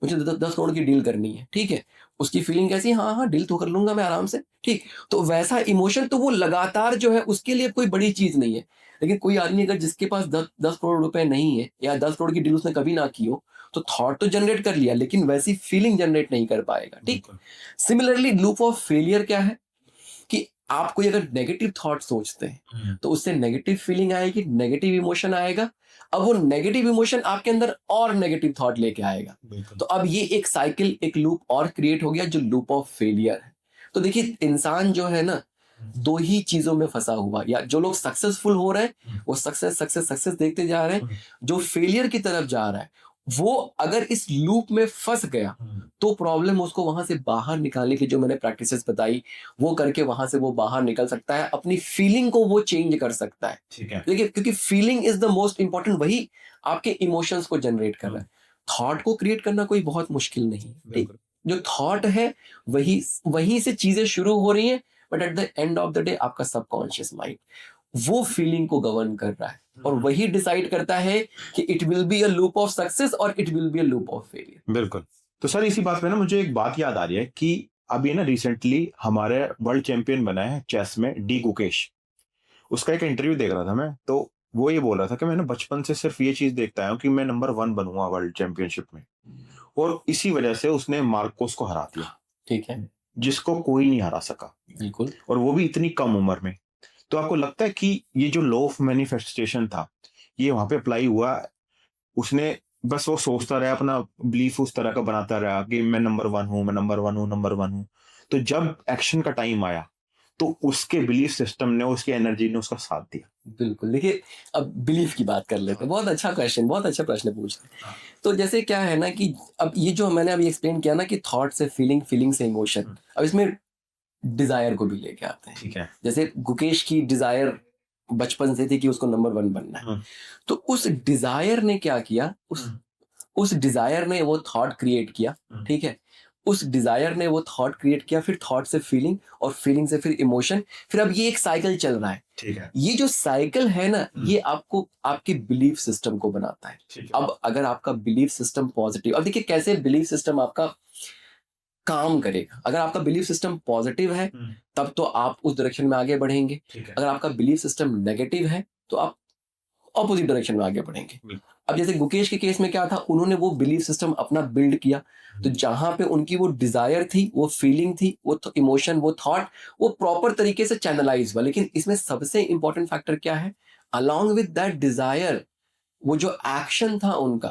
मुझे 10 करोड़ की डील करनी है, ठीक है, उसकी फीलिंग कैसी, हाँ हाँ डील तो कर लूंगा मैं आराम से, ठीक, तो वैसा इमोशन, तो वो लगातार जो है उसके लिए कोई बड़ी चीज नहीं है। लेकिन कोई आदमी अगर जिसके पास 10 करोड़ रुपए नहीं है, या 10 करोड़ की डील उसने कभी ना की हो, तो थॉट तो जनरेट कर लिया लेकिन वैसी फीलिंग जनरेट नहीं कर पाएगा, ठीक। सिमिलरली लूप ऑफ फेलियर क्या है कि आप कोई अगर नेगेटिव थॉट सोचते हैं तो उससे नेगेटिव फीलिंग आएगी, नेगेटिव इमोशन आएगा, अब वो नेगेटिव इमोशन आपके अंदर और नेगेटिव थॉट लेके आएगा, तो अब ये एक साइकिल, एक लूप और क्रिएट हो गया जो लूप ऑफ फेलियर है। तो देखिए इंसान जो है ना, दो ही चीजों में फंसा हुआ, या जो लोग सक्सेसफुल हो रहे हैं वो सक्सेस सक्सेस सक्सेस देखते जा रहे हैं, जो फेलियर की तरफ जा रहा है वो अगर इस लूप में फंस गया तो प्रॉब्लम, उसको वहां से बाहर निकालने की जो मैंने प्रैक्टिसेस बताई वो करके वहां से वो बाहर निकल सकता है, अपनी फीलिंग को वो चेंज कर सकता है, ठीक है। देखिए क्योंकि feeling is the most important, वही आपके इमोशंस को जनरेट कर रहा है। थॉट को क्रिएट करना कोई बहुत मुश्किल नहीं है, ठीक, जो थॉट है वही वहीं से चीजें शुरू हो रही हैं, but at the end of the day आपका सबकॉन्शियस माइंड वो फीलिंग को गवर्न कर रहा है और वही डिसाइड करता है कि it will be a loop of success और it will be a loop of failure. बिल्कुल। तो सर इसी बात पे ना मुझे एक बात याद आ रही है कि अभी ना रिसेंटली हमारे वर्ल्ड चैंपियन बना है चेस में डी गुकेश, उसका एक इंटरव्यू देख रहा था मैं, तो वो ये बोल रहा था कि मैंने बचपन से सिर्फ ये चीज देखता आया हूँ कि मैं नंबर 1 बनूंगा वर्ल्ड चैंपियनशिप में, और इसी वजह से उसने मार्कोस को हरा दिया, ठीक है, जिसको कोई नहीं हरा सका, बिल्कुल, और वो भी इतनी कम उम्र में। तो आपको लगता है कि ये जो लॉ ऑफ मैनिफेस्टेशन था ये वहां पे अप्लाई हुआ, उसने बस वो सोचता रहा, अपना बिलीफ उस तरह का बनाता रहा कि मैं नंबर 1 हूँ, मैं नंबर 1 हूँ, नंबर 1 हूँ, तो जब एक्शन का टाइम आया तो उसके बिलीफ सिस्टम ने, उसकी एनर्जी ने उसका साथ दिया। बिल्कुल। देखिए अब बिलीफ की बात कर लेते हैं, बहुत अच्छा क्वेश्चन, बहुत अच्छा प्रश्न पूछ रहे हैं। तो जैसे क्या है ना कि अब ये जो मैंने अभी एक्सप्लेन किया ना कि थॉट से फीलिंग, फीलिंग से इमोशन, अब इसमें डिजायर को भी लेके आते हैं। ठीक है। जैसे गुकेश की डिजायर बचपन से थी कि उसको नंबर 1 बनना है, तो उस डिजायर ने क्या किया, उस डिजायर ने वो थॉट क्रिएट किया, ठीक है, उस डिजायर ने वो थॉट क्रिएट किया, फिर थॉट से फीलिंग और फीलिंग से फिर इमोशन, फिर अब ये एक साइकिल चल रहा है। ठीक है। ये जो साइकिल है ना, ये आपको आपके बिलीफ सिस्टम को बनाता है। ठीक है। अब अगर आपका बिलीफ सिस्टम पॉजिटिव, अब देखिए कैसे बिलीफ सिस्टम आपका काम करेगा, अगर आपका बिलीफ सिस्टम पॉजिटिव है तब तो आप उस डायरेक्शन में आगे बढ़ेंगे, अगर आपका बिलीफ सिस्टम नेगेटिव है तो आप ऑपोजिट डायरेक्शन में आगे बढ़ेंगे। अब जैसे गुकेश के केस में क्या था, उन्होंने वो बिलीफ सिस्टम अपना बिल्ड किया, तो जहां पे उनकी वो डिजायर थी, वो फीलिंग थी, वो इमोशन, वो थॉट, वो प्रॉपर तरीके से चैनलाइज हुआ। लेकिन इसमें सबसे इंपॉर्टेंट फैक्टर क्या है, अलोंग विद दैट डिजायर वो जो एक्शन था उनका,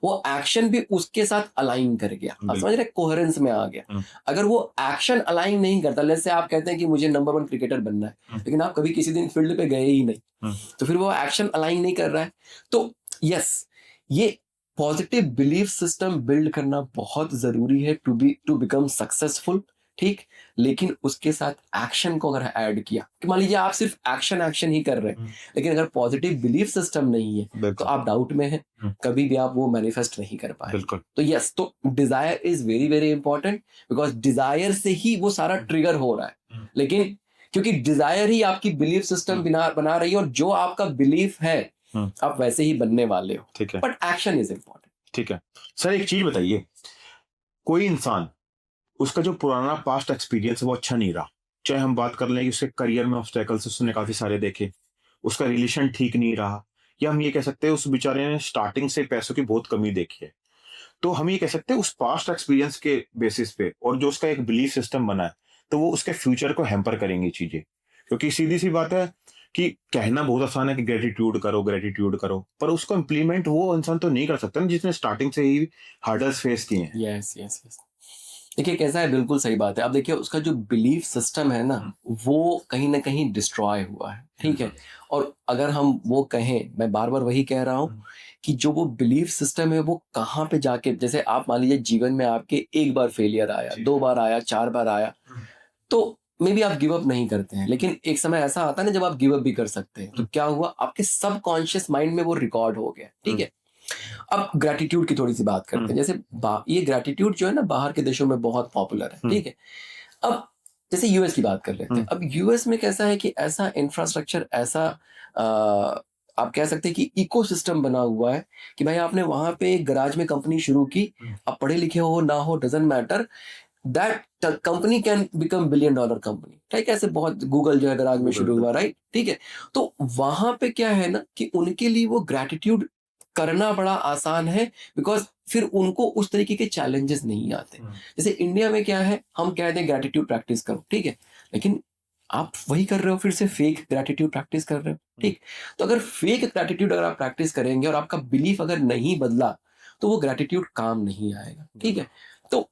वो एक्शन भी उसके साथ अलाइन कर गया, आप समझ रहे, कोहेरेंस में आ गया। अगर वो एक्शन अलाइन नहीं करता, जैसे आप कहते हैं कि मुझे नंबर 1 क्रिकेटर बनना है, लेकिन आप कभी किसी दिन फील्ड पे गए ही नहीं, तो फिर वो एक्शन अलाइन नहीं कर रहा है। तो यस, ये पॉजिटिव बिलीफ सिस्टम बिल्ड करना बहुत जरूरी है टू बिकम सक्सेसफुल, ठीक, लेकिन उसके साथ एक्शन को अगर ऐड किया, कि मान लीजिए आप सिर्फ एक्शन ही कर रहे हैं, लेकिन अगर पॉजिटिव बिलीफ सिस्टम नहीं है तो आप डाउट में हैं, कभी भी आप वो मैनिफेस्ट नहीं कर पाए। बिल्कुल। तो यस, तो desire is very very important, because desire से ही वो सारा ट्रिगर हो रहा है, लेकिन क्योंकि डिजायर ही आपकी बिलीफ सिस्टम बना रही है, और जो आपका बिलीफ है आप वैसे ही बनने वाले हो, ठीक है, बट एक्शन इज इंपॉर्टेंट। ठीक है। सर एक चीज बताइए, कोई इंसान, उसका जो पुराना पास्ट एक्सपीरियंस है वो अच्छा नहीं रहा, चाहे हम बात कर लें कि उसके करियर में ऑब्स्टेकल्स उसने काफी सारे देखे, उसका रिलेशन ठीक नहीं रहा, या हम ये कह सकते हैं उस बेचारे ने स्टार्टिंग से पैसों की बहुत कमी देखी है, तो हम ये कह सकते हैं उस पास्ट एक्सपीरियंस के बेसिस पे और जो उसका एक बिलीफ सिस्टम बना है, तो वो उसके फ्यूचर को हैम्पर करेंगी चीजें, क्योंकि सीधी सी बात है कि कहना बहुत आसान है कि ग्रेटिट्यूड करो, पर उसको इम्प्लीमेंट वो इंसान तो नहीं कर सकता ना जिसने स्टार्टिंग से ही हार्डल्स फेस किए हैं। यस यस यस, देखिए कैसा है, बिल्कुल सही बात है। अब देखिए उसका जो बिलीफ सिस्टम है ना, वो कहीं ना कहीं डिस्ट्रॉय हुआ है, ठीक है, और अगर हम वो कहें, मैं बार बार वही कह रहा हूँ कि जो वो बिलीफ सिस्टम है वो कहाँ पे जाके, जैसे आप मान लीजिए जीवन में आपके एक बार फेलियर आया, 2 बार आया, 4 बार आया, तो मे बी आप गिव अप नहीं करते हैं, लेकिन एक समय ऐसा आता है ना जब आप गिव अप भी कर सकते हैं। तो क्या हुआ, आपके सबकॉन्शियस माइंड में वो रिकॉर्ड हो गया, ठीक है। अब ग्रेटिट्यूड की थोड़ी सी बात करते हैं, जैसे ये ग्रेटिट्यूड जो है ना बाहर के देशों में बहुत पॉपुलर है, ठीक है। अब जैसे यूएस की बात कर लेते हैं। अब यूएस में कैसा है कि ऐसा इंफ्रास्ट्रक्चर, ऐसा आप कह सकते हैं कि इकोसिस्टम बना हुआ है कि भाई आपने वहां पे एक गराज में कंपनी शुरू की, आप पढ़े लिखे हो ना हो, doesn't matter, that company can become billion dollar company. ठीक है, ऐसे बहुत, गूगल जो है गराज में शुरू हुआ, राइट? ठीक है, तो वहां पे क्या है ना कि उनके लिए वो ग्रेटिट्यूड करना बड़ा आसान है, बिकॉज फिर उनको उस तरीके के चैलेंजेस नहीं आते। जैसे इंडिया में क्या है, हम कह दें ग्रेटिट्यूड प्रैक्टिस करो, ठीक है, लेकिन आप वही कर रहे हो, फिर से फेक ग्रेटिट्यूड प्रैक्टिस कर रहे हो। ठीक, तो अगर फेक ग्रेटिट्यूड अगर आप प्रैक्टिस करेंगे और आपका बिलीफ अगर नहीं बदला, तो वो ग्रेटिट्यूड काम नहीं आएगा। ठीक है, तो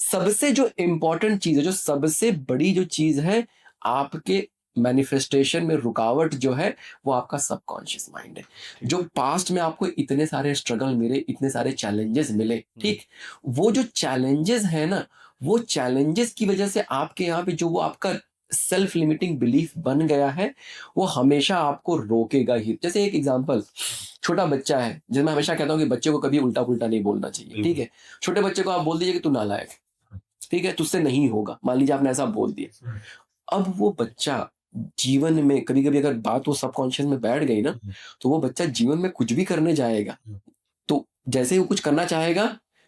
सबसे जो इंपॉर्टेंट चीज है, जो सबसे बड़ी जो चीज है आपके मैनिफेस्टेशन में रुकावट जो है, वो आपका सबकॉन्शियस माइंड है। जो पास्ट में आपको इतने सारे स्ट्रगल मिले, इतने सारे चैलेंजेस मिले, ठीक, वो जो चैलेंजेस है ना, वो चैलेंजेस की वजह से आपके यहाँ पे जो वो आपका सेल्फ लिमिटिंग बिलीफ बन गया है, वो हमेशा आपको रोकेगा ही। जैसे एक एग्जांपल, छोटा बच्चा है, जैसे मैं हमेशा कहता हूँ कि बच्चे को कभी उल्टा पुल्टा नहीं बोलना चाहिए। ठीक है, छोटे बच्चे को आप बोल दीजिए कि तू नालायक है, ठीक है, तुझसे नहीं होगा, मान लीजिए आपने ऐसा बोल दिया। अब वो बच्चा जीवन में कभी कभी अगर बात वो सबकॉन्शियस में बैठ गई ना, तो वो बच्चा जीवन में कुछ भी करने जाएगा, तो जैसे ही वो कुछ करना चाहेगा,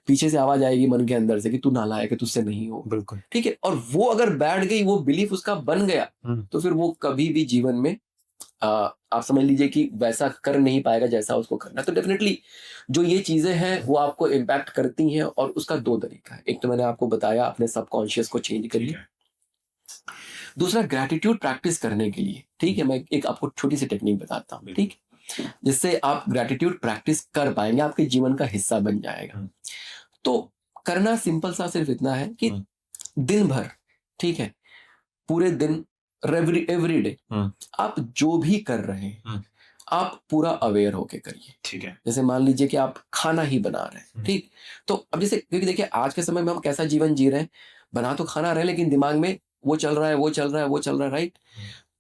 पीछे से आवाज आएगी मन के अंदर से कि तू नालायक है, तुझसे नहीं हो। बिल्कुल। ठीक है, और वो अगर बैठ गई, वो बिलीफ उसका बन गया, तो फिर वो कभी भी जीवन में आप समझ लीजिए कि वैसा कर नहीं पाएगा जैसा उसको करना। तो डेफिनेटली जो ये चीजें हैं वो आपको इम्पैक्ट करती हैं, और उसका दो तरीका है। एक तो मैंने आपको बताया, अपने सबकॉन्शियस को चेंज करिए। दूसरा, ग्रेटिट्यूड प्रैक्टिस करने के लिए, ठीक है, मैं एक आपको छोटी सी टेक्निक बताता हूँ, ठीक, जिससे आप ग्रेटिट्यूड प्रैक्टिस कर पाएंगे, आपके जीवन का हिस्सा बन जाएगा। तो करना सिंपल सा सिर्फ इतना है कि दिन भर, ठीक है, पूरे दिन, एवरी डे आप जो भी कर रहे हैं, आप पूरा अवेयर होके करिए। ठीक है, जैसे मान लीजिए कि आप खाना ही बना रहे हैं, ठीक, तो अब जैसे, क्योंकि देखिए आज के समय में हम कैसा जीवन जी रहे हैं, बना तो खाना रहे हैं, लेकिन दिमाग में वो चल रहा है, वो चल रहा है, वो चल रहा है, राइट?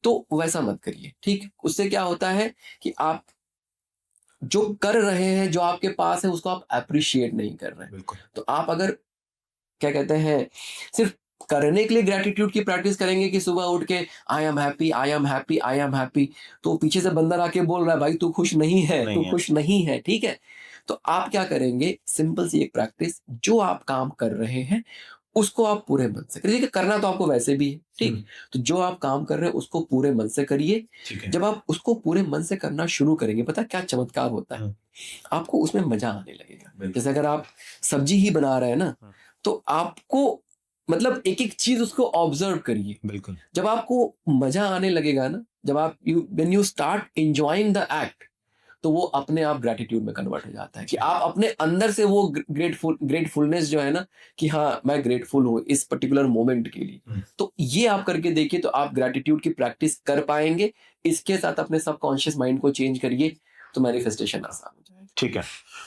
तो वैसा मत करिए। ठीक, उससे क्या होता है कि आप जो कर रहे हैं, जो आपके पास है, उसको आप अप्रिशिएट नहीं कर रहे हैं। बिल्कुल। तो आप अगर, क्या कहते हैं, सिर्फ करने के लिए ग्रेटिट्यूड की प्रैक्टिस करेंगे कि सुबह उठ के I am happy, I am happy, I am happy, तो पीछे से बंदर आके बोल रहा है भाई तू खुश नहीं है, तू खुश नहीं है। ठीक है, तो आप क्या करेंगे, सिंपल सी एक प्रैक्टिस, जो आप काम कर रहे हैं उसको आप पूरे मन से करिए। करना तो आपको वैसे भी है, ठीक, तो जो आप काम कर रहे हैं उसको पूरे मन से करिए। जब आप उसको पूरे मन से करना शुरू करेंगे, पता क्या चमत्कार होता है, आपको उसमें मजा आने लगेगा। जैसे अगर आप सब्जी ही बना रहे हैं ना, तो आपको मतलब एक एक चीज उसको ऑब्जर्व करिए। बिल्कुल, जब आपको मजा आने लगेगा ना, जब आप when you start enjoying the act, तो वो अपने आप ग्रेटिट्यूड में कन्वर्ट हो जाता है कि आप अपने अंदर से वो ग्रेटफुलनेस जो है ना, कि हाँ मैं ग्रेटफुल हूँ इस पर्टिकुलर मोमेंट के लिए। तो ये आप करके देखिए, तो आप ग्रेटिट्यूड की प्रैक्टिस कर पाएंगे। इसके साथ अपने सबकॉन्शियस माइंड को चेंज करिए, तो मैनिफेस्टेशन आसान हो जाएगा। ठीक है,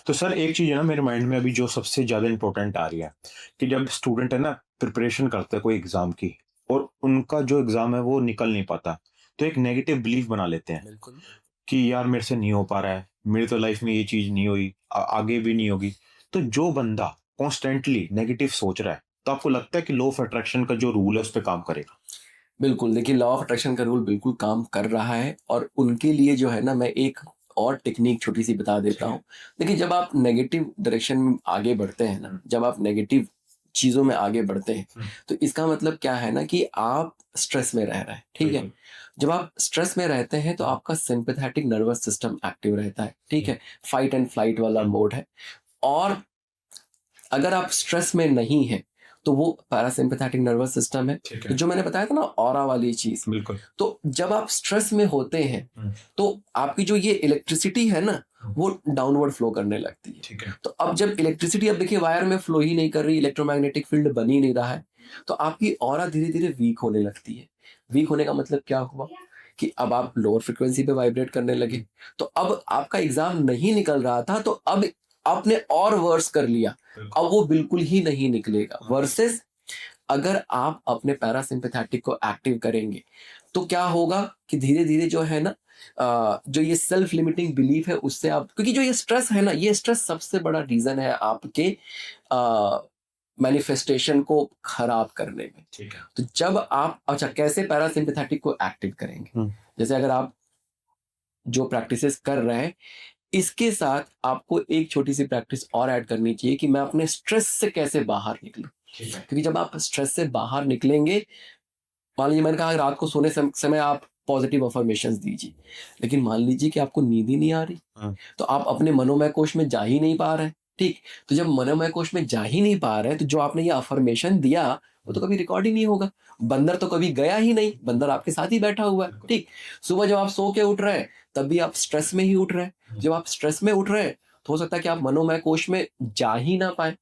तो सर एक चीज है ना मेरे माइंड में अभी जो सबसे ज्यादा इंपॉर्टेंट आ रही है, कि जब स्टूडेंट है ना प्रिपरेशन करते हैं कोई एग्जाम की, और उनका जो एग्जाम है वो निकल नहीं पाता, तो एक नेगेटिव बिलीफ बना लेते हैं। बिल्कुल, कि यार मेरे से नहीं हो पा रहा है, मेरी तो लाइफ में ये चीज नहीं हुई, आगे भी नहीं होगी। तो जो बंदा कॉन्स्टेंटली नेगेटिव सोच रहा है, तो आपको लगता है कि लॉ ऑफ अट्रैक्शन का जो रूल है उस पर काम करेगा? बिल्कुल, देखिए लॉ ऑफ अट्रैक्शन का रूल बिल्कुल काम कर रहा है, और उनके लिए जो है ना, मैं एक और टेक्निक छोटी सी बता देता हूँ। देखिए, जब आप नेगेटिव डायरेक्शन में आगे बढ़ते हैं ना, जब आप नेगेटिव चीजों में आगे बढ़ते हैं, तो इसका मतलब क्या है ना कि आप स्ट्रेस में रह रहे हैं। ठीक है, जब आप स्ट्रेस में रहते हैं तो आपका सिंपैथेटिक नर्वस सिस्टम एक्टिव रहता है। ठीक है, फाइट एंड फ्लाइट वाला मोड है। और अगर आप स्ट्रेस में नहीं है, तो वो पैरासिम्पैथेटिक नर्वस सिस्टम है। तो जो मैंने बताया था ना, ऑरा वाली चीज, बिल्कुल। तो जब आप स्ट्रेस में होते हैं, तो आपकी जो ये इलेक्ट्रिसिटी है ना, वो डाउनवर्ड फ्लो करने लगती है। ठीक है, तो अब जब इलेक्ट्रिसिटी, अब देखिए वायर में फ्लो ही नहीं कर रही, इलेक्ट्रोमैग्नेटिक फील्ड बन ही नहीं रहा है, तो आपकी ऑरा धीरे धीरे वीक होने लगती है। वीक होने का मतलब क्या हुआ कि अब आप लोअर फ्रिक्वेंसी पे वाइब्रेट करने लगे। तो अब आपका एग्जाम नहीं निकल रहा था, तो अब आपने और वर्स कर लिया, अब वो बिल्कुल ही नहीं निकलेगा। वर्सेस अगर आप अपने पैरासिम्पैथेटिक को एक्टिव करेंगे, तो क्या होगा कि धीरे धीरे जो है ना, जो ये सेल्फ लिमिटिंग बिलीफ है उससे आप, क्योंकि जो ये स्ट्रेस है ना, ये स्ट्रेस सबसे बड़ा रीजन है आपके मैनिफेस्टेशन को खराब करने में। ठीक है। तो जब आप अच्छा कैसे पैरासिम्पैथेटिक को एक्टिव करेंगे, जैसे अगर आप जो प्रैक्टिसेस कर रहे हैं इसके साथ आपको एक छोटी सी प्रैक्टिस और ऐड करनी चाहिए कि मैं अपने स्ट्रेस से कैसे बाहर निकलूं। क्योंकि जब आप स्ट्रेस से बाहर निकलेंगे, मान लीजिए मैंने कहा रात को सोने समय आप पॉजिटिव अफर्मेशंस दीजिए, लेकिन मान लीजिए कि आपको नींद ही नहीं आ रही, तो आप अपने मनोमय कोश में जा ही नहीं पा रहे हैं। ठीक, तो जब मनोमय कोश में जा ही नहीं पा रहे हैं तो जो आपने ये अफर्मेशन दिया वो तो कभी रिकॉर्ड ही नहीं होगा। बंदर तो कभी गया ही नहीं, बंदर आपके साथ ही बैठा हुआ है। ठीक, सुबह जब आप सो के उठ रहे हैं तब भी आप स्ट्रेस में ही उठ रहे हैं। जब आप स्ट्रेस में उठ रहे हैं तो हो सकता है कि आप मनोमय कोश में जा ही ना पाए।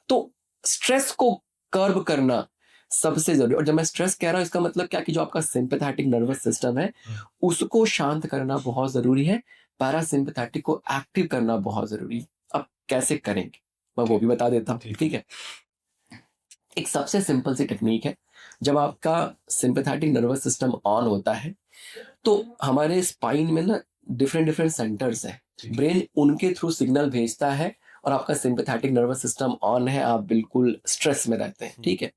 तो स्ट्रेस को कर्ब करना सबसे जरूरी। और जब मैं स्ट्रेस कह रहा हूं इसका मतलब क्या कि जो आपका सिंपैथेटिक नर्वस सिस्टम है उसको शांत करना बहुत जरूरी है, पैरासिम्पैथेटिक को एक्टिव करना बहुत जरूरी है। अब कैसे करेंगे मैं वो भी बता देता हूँ। ठीक है, एक सबसे सिंपल सी टेक्निक है। जब आपका सिंपैथेटिक नर्वस सिस्टम ऑन होता है तो हमारे स्पाइन में ना डिफरेंट सेंटर्स हैं, ब्रेन उनके थ्रू सिग्नल भेजता है और आपका सिंपैथेटिक नर्वस सिस्टम ऑन है, आप बिल्कुल स्ट्रेस में रहते हैं। ठीक है,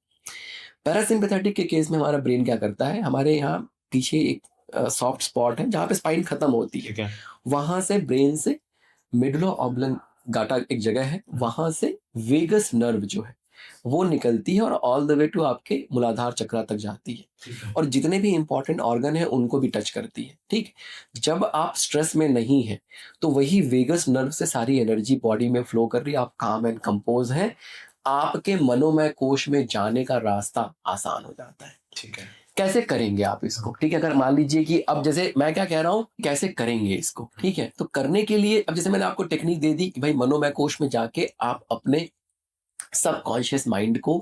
पैरासिम्पैथेटिक के केस में हमारा ब्रेन क्या करता है, हमारे यहाँ पीछे एक सॉफ्ट स्पॉट है जहाँ पे स्पाइन खत्म होती है, वहां से ब्रेन से मिडुला ऑब्लंगाटा एक जगह है, वहां से वेगस नर्व जो है वो निकलती है और ऑल द वे टू आपके मूलाधार चक्र तक जाती है और जितने भी इंपॉर्टेंट ऑर्गन है उनको भी टच करती है। ठीक, जब आप स्ट्रेस में नहीं है तो वही वेगस नर्व से सारी एनर्जी बॉडी में फ्लो कर रही है, आप काम एंड कंपोज हैं, आपके मनोमय कोश में जाने का रास्ता आसान हो जाता है। ठीक है, कैसे करेंगे आप इसको? ठीक है, अगर मान लीजिए कि अब जैसे मैं क्या कह रहा हूँ कैसे करेंगे इसको, ठीक है, तो करने के लिए अब जैसे मैंने आपको टेक्निक दे दी कि भाई मनोमय कोश में जाके आप अपने सबकॉन्शियस माइंड को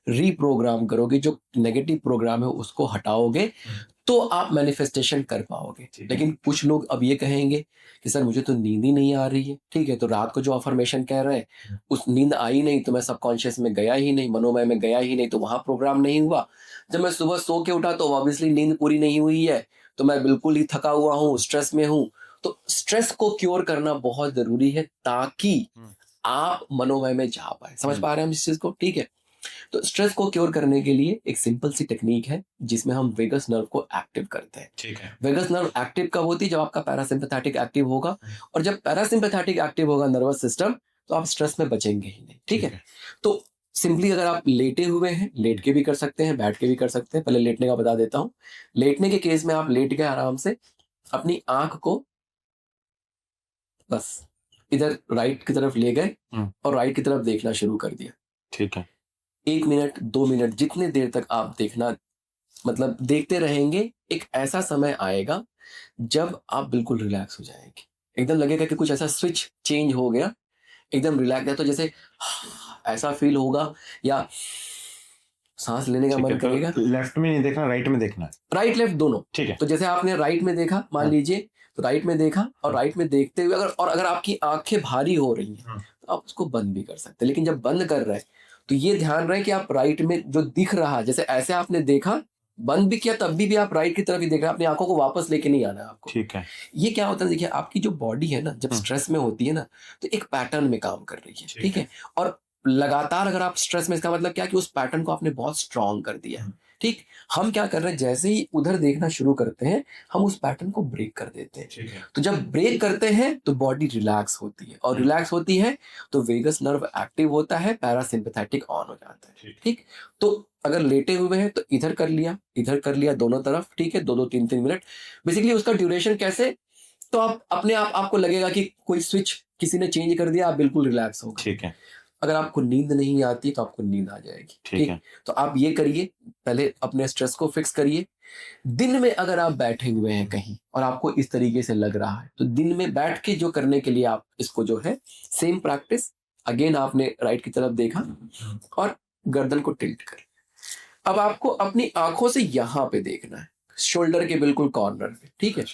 रीप्रोग्राम करोगे, जो नेगेटिव प्रोग्राम है उसको हटाओगे तो आप मैनिफेस्टेशन कर पाओगे। लेकिन कुछ लोग अब ये कहेंगे कि सर मुझे तो नींद ही नहीं आ रही है। ठीक है, तो रात को जो अफर्मेशन कह रहे हैं उस नींद आई नहीं तो मैं सबकॉन्शियस में गया ही नहीं, मनोमय में गया ही नहीं, तो वहां प्रोग्राम नहीं हुआ। जब मैं सुबह सो के उठा तो ऑब्वियसली नींद पूरी नहीं हुई है, तो मैं बिल्कुल ही थका हुआ हूँ, स्ट्रेस में हूँ। तो स्ट्रेस को क्योर करना बहुत जरूरी है ताकि आप मनोमय में जा पाए। समझ पा रहे हैं हम इस चीज को? ठीक है, तो स्ट्रेस को क्योर करने के लिए एक सिंपल सी टेक्निक है जिसमें हम वेगस नर्व को एक्टिव करते हैं। ठीक है, वेगस नर्व एक्टिव कब होती है? जब आपका पैरासिम्पैथेटिक एक्टिव होगा, और जब पैरासिम्पैथेटिक एक्टिव होगा नर्वस सिस्टम तो आप स्ट्रेस में बचेंगे ही नहीं। ठीक है, तो सिंपली अगर आप लेटे हुए हैं, लेट के भी कर सकते हैं, बैठ के भी कर सकते हैं। पहले लेटने का बता देता हूं। लेटने के केस में आप लेट गए आराम से, अपनी आंख को बस इधर राइट की तरफ ले गए और राइट की तरफ देखना शुरू कर दिया। ठीक है, 1 मिनट 2 मिनट जितने देर तक आप देखना मतलब देखते रहेंगे, एक ऐसा समय आएगा जब आप बिल्कुल रिलैक्स हो जाएंगे। एकदम लगेगा कि कुछ ऐसा स्विच चेंज हो गया, एकदम रिलैक्स है। तो जैसे ऐसा फील होगा या सांस लेने का मन करेगा। लेफ्ट में नहीं देखना, राइट में देखना है, राइट लेफ्ट दोनों। ठीक है, तो जैसे आपने राइट में देखा, मान लीजिए तो राइट में देखा और राइट में देखते हुए अगर आपकी आंखें भारी हो रही हैं तो आप उसको बंद भी कर सकते हैं। लेकिन जब बंद कर रहे हैं तो ये ध्यान रहे कि आप राइट में जो दिख रहा है, जैसे ऐसे आपने देखा, बंद भी किया, तब भी आप राइट की तरफ ही देख रहे हैं, अपनी आंखों को वापस लेके नहीं आना है आपको। ठीक है, ये क्या होता है, देखिए आपकी जो बॉडी है ना जब स्ट्रेस में होती है ना तो एक पैटर्न में काम कर रही है। ठीक है, और लगातार अगर आप स्ट्रेस में, इसका मतलब क्या कि उस पैटर्न को आपने बहुत स्ट्रांग कर दिया है। ठीक, हम क्या कर रहे हैं, जैसे ही उधर देखना शुरू करते हैं हम उस पैटर्न को ब्रेक कर देते हैं। ठीक है, तो जब ब्रेक करते हैं तो बॉडी रिलैक्स होती है, और रिलैक्स होती है तो वेगस नर्व एक्टिव होता है, पैरासिम्पैथेटिक ऑन हो जाता है। ठीक, तो अगर लेटे हुए हैं तो इधर कर लिया दोनों तरफ। ठीक है, 2-3 मिनट बेसिकली उसका ड्यूरेशन कैसे, तो आप अपने आप आपको लगेगा कि कोई स्विच किसी ने चेंज कर दिया, आप बिल्कुल रिलैक्स हो गए। ठीक है, अगर आपको नींद नहीं आती तो आपको नींद आ जाएगी। ठीक है, तो आप ये करिए, पहले अपने स्ट्रेस को फिक्स करिए। दिन में अगर आप बैठे हुए हैं कहीं और आपको इस तरीके से लग रहा है तो दिन में बैठ के जो करने के लिए आप इसको जो है सेम प्रैक्टिस, अगेन आपने राइट की तरफ देखा और गर्दन को टिल्ट कर, अब आपको अपनी आंखों से यहां पे देखना है, शोल्डर के बिल्कुल कॉर्नर पे। ठीक है,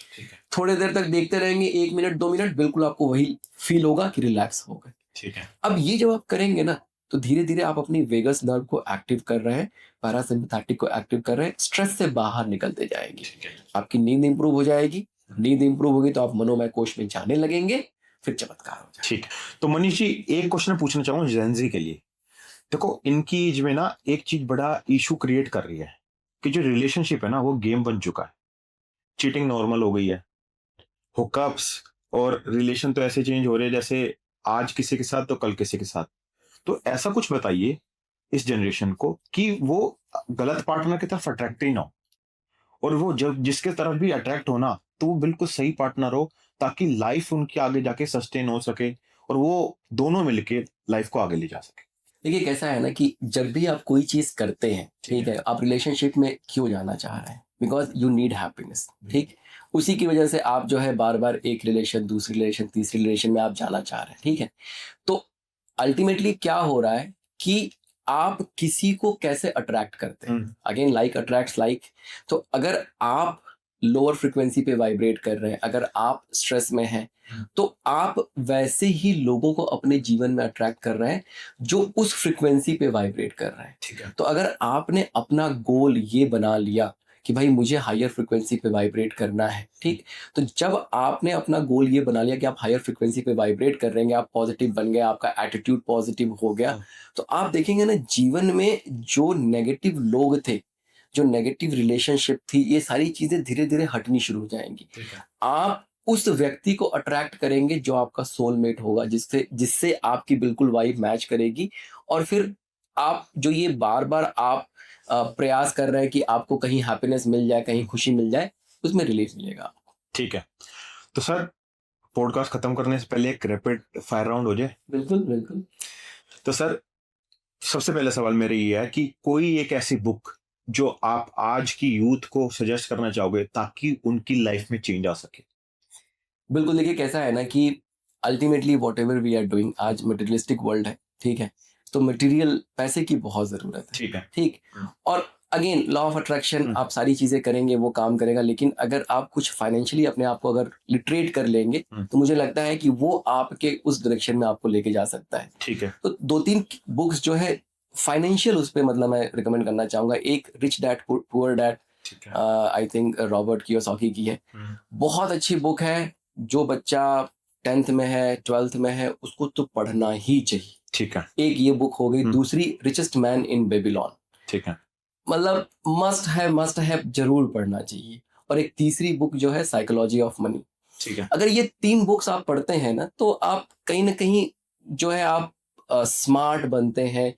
थोड़ी देर तक देखते रहेंगे, 1 मिनट 2 मिनट, बिल्कुल आपको वही फील होगा कि रिलैक्स हो गए। ठीक है, अब ये जब आप करेंगे ना तो धीरे धीरे आप अपनी वेगस नर्व को एक्टिव कर रहे हैं, पैरासिम्पैथेटिक को एक्टिव कर रहे हैं, स्ट्रेस से बाहर निकलते जाएंगे, आपकी नींद इंप्रूव हो जाएगी। नींद इंप्रूव होगी तो आप मनोमय कोश में जाने लगेंगे, फिर चमत्कार हो जाएगा। ठीक है। तो मनीष जी, एक क्वेश्चन पूछना चाहूंगा जेन ज़ी के लिए देखो इनकी एज में ना एक चीज बड़ा इशू क्रिएट कर रही है कि जो रिलेशनशिप है ना वो गेम बन चुका है। चीटिंग नॉर्मल हो गई है। हुकअप्स और रिलेशन तो ऐसे चेंज हो रहे हैं जैसे आज किसी के साथ तो कल किसी के साथ। तो ऐसा कुछ बताइए इस जनरेशन को कि वो गलत पार्टनर की तरफ अट्रैक्ट ही ना हो, और वो जब जिसके तरफ भी अट्रैक्ट हो ना तो वो बिल्कुल सही पार्टनर हो, ताकि लाइफ उनकी आगे जाके सस्टेन हो सके और वो दोनों मिलके लाइफ को आगे ले जा सके। देखिए कैसा है ना कि जब भी आप कोई चीज करते हैं, ठीक ठीक है। है, आप रिलेशनशिप में क्यों जाना चाह रहे हैं? बिकॉज यू नीड हैप्पीनेस, ठीक। उसी की वजह से आप जो है बार बार एक रिलेशन, दूसरी रिलेशन, तीसरी रिलेशन में आप जाना चाह रहे हैं, ठीक है। तो अल्टीमेटली क्या हो रहा है कि आप किसी को कैसे अट्रैक्ट करते हैं? Again like attracts like. तो अगर आप लोअर फ्रिक्वेंसी पे वाइब्रेट कर रहे हैं, अगर आप स्ट्रेस में हैं, तो आप वैसे ही लोगों को अपने जीवन में अट्रैक्ट कर रहे हैं जो उस फ्रिक्वेंसी पे वाइब्रेट कर रहे हैं। ठीक है। तो अगर आपने अपना गोल ये बना लिया कि भाई मुझे हायर फ्रिक्वेंसी पे वाइब्रेट करना है, ठीक। तो जब आपने अपना गोल ये बना लिया कि आप हायर फ्रिक्वेंसी पे वाइब्रेट कर रहे हैं, आप पॉजिटिव बन गए, आपका एटीट्यूड पॉजिटिव हो गया, तो आप देखेंगे ना जीवन में जो नेगेटिव लोग थे, जो नेगेटिव रिलेशनशिप थी, ये सारी चीजें धीरे धीरे हटनी शुरू हो जाएंगी। आप उस व्यक्ति को अट्रैक्ट करेंगे जो आपका सोलमेट होगा, जिससे जिससे आपकी बिल्कुल वाइब मैच करेगी। और फिर आप जो ये बार बार आप प्रयास कर रहे हैं कि आपको कहीं हैप्पीनेस मिल जाए, कहीं खुशी मिल जाए, उसमें रिलीफ मिलेगा आपको। ठीक है। तो सर पॉडकास्ट खत्म करने से पहले एक रैपिड फायर राउंड हो जाए। बिल्कुल बिल्कुल। तो सर सबसे पहला सवाल मेरा ये है कि कोई एक ऐसी बुक जो आप आज की यूथ को सजेस्ट करना चाहोगे ताकि उनकी लाइफ में चेंज आ सके। बिल्कुल, देखिए कैसा है ना कि ultimately whatever we are doing, आज मटेरियलिस्टिक वर्ल्ड है, ठीक है। तो मटेरियल पैसे की बहुत जरूरत है, ठीक है। ठीक। और अगेन लॉ ऑफ अट्रैक्शन, आप सारी चीजें करेंगे वो काम करेगा, लेकिन अगर आप कुछ फाइनेंशियली अपने आप को अगर लिटरेट कर लेंगे, तो मुझे लगता है कि वो आपके उस डायरेक्शन में आपको लेके जा सकता है। ठीक है। तो 2-3 बुक्स जो है फाइनेंशियल उस पे मतलब मैं रिकमेंड करना चाहूंगा। एक रिच डैड पुअर डैड, ठीक है। आई थिंक रॉबर्ट कियोसाकी की है। बहुत अच्छी बुक है। जो बच्चा 10th में है, 12th में है, उसको तो पढ़ना ही चाहिए। ठीक है। एक ये बुक हो गई। दूसरी रिचेस्ट मैन इन बेबीलोन, ठीक है। मतलब मस्ट है, जरूर पढ़ना चाहिए। और एक तीसरी बुक जो है साइकोलॉजी ऑफ मनी। ठीक है। अगर ये 3 बुक्स आप पढ़ते हैं ना, तो आप कहीं ना कहीं जो है आप स्मार्ट बनते हैं,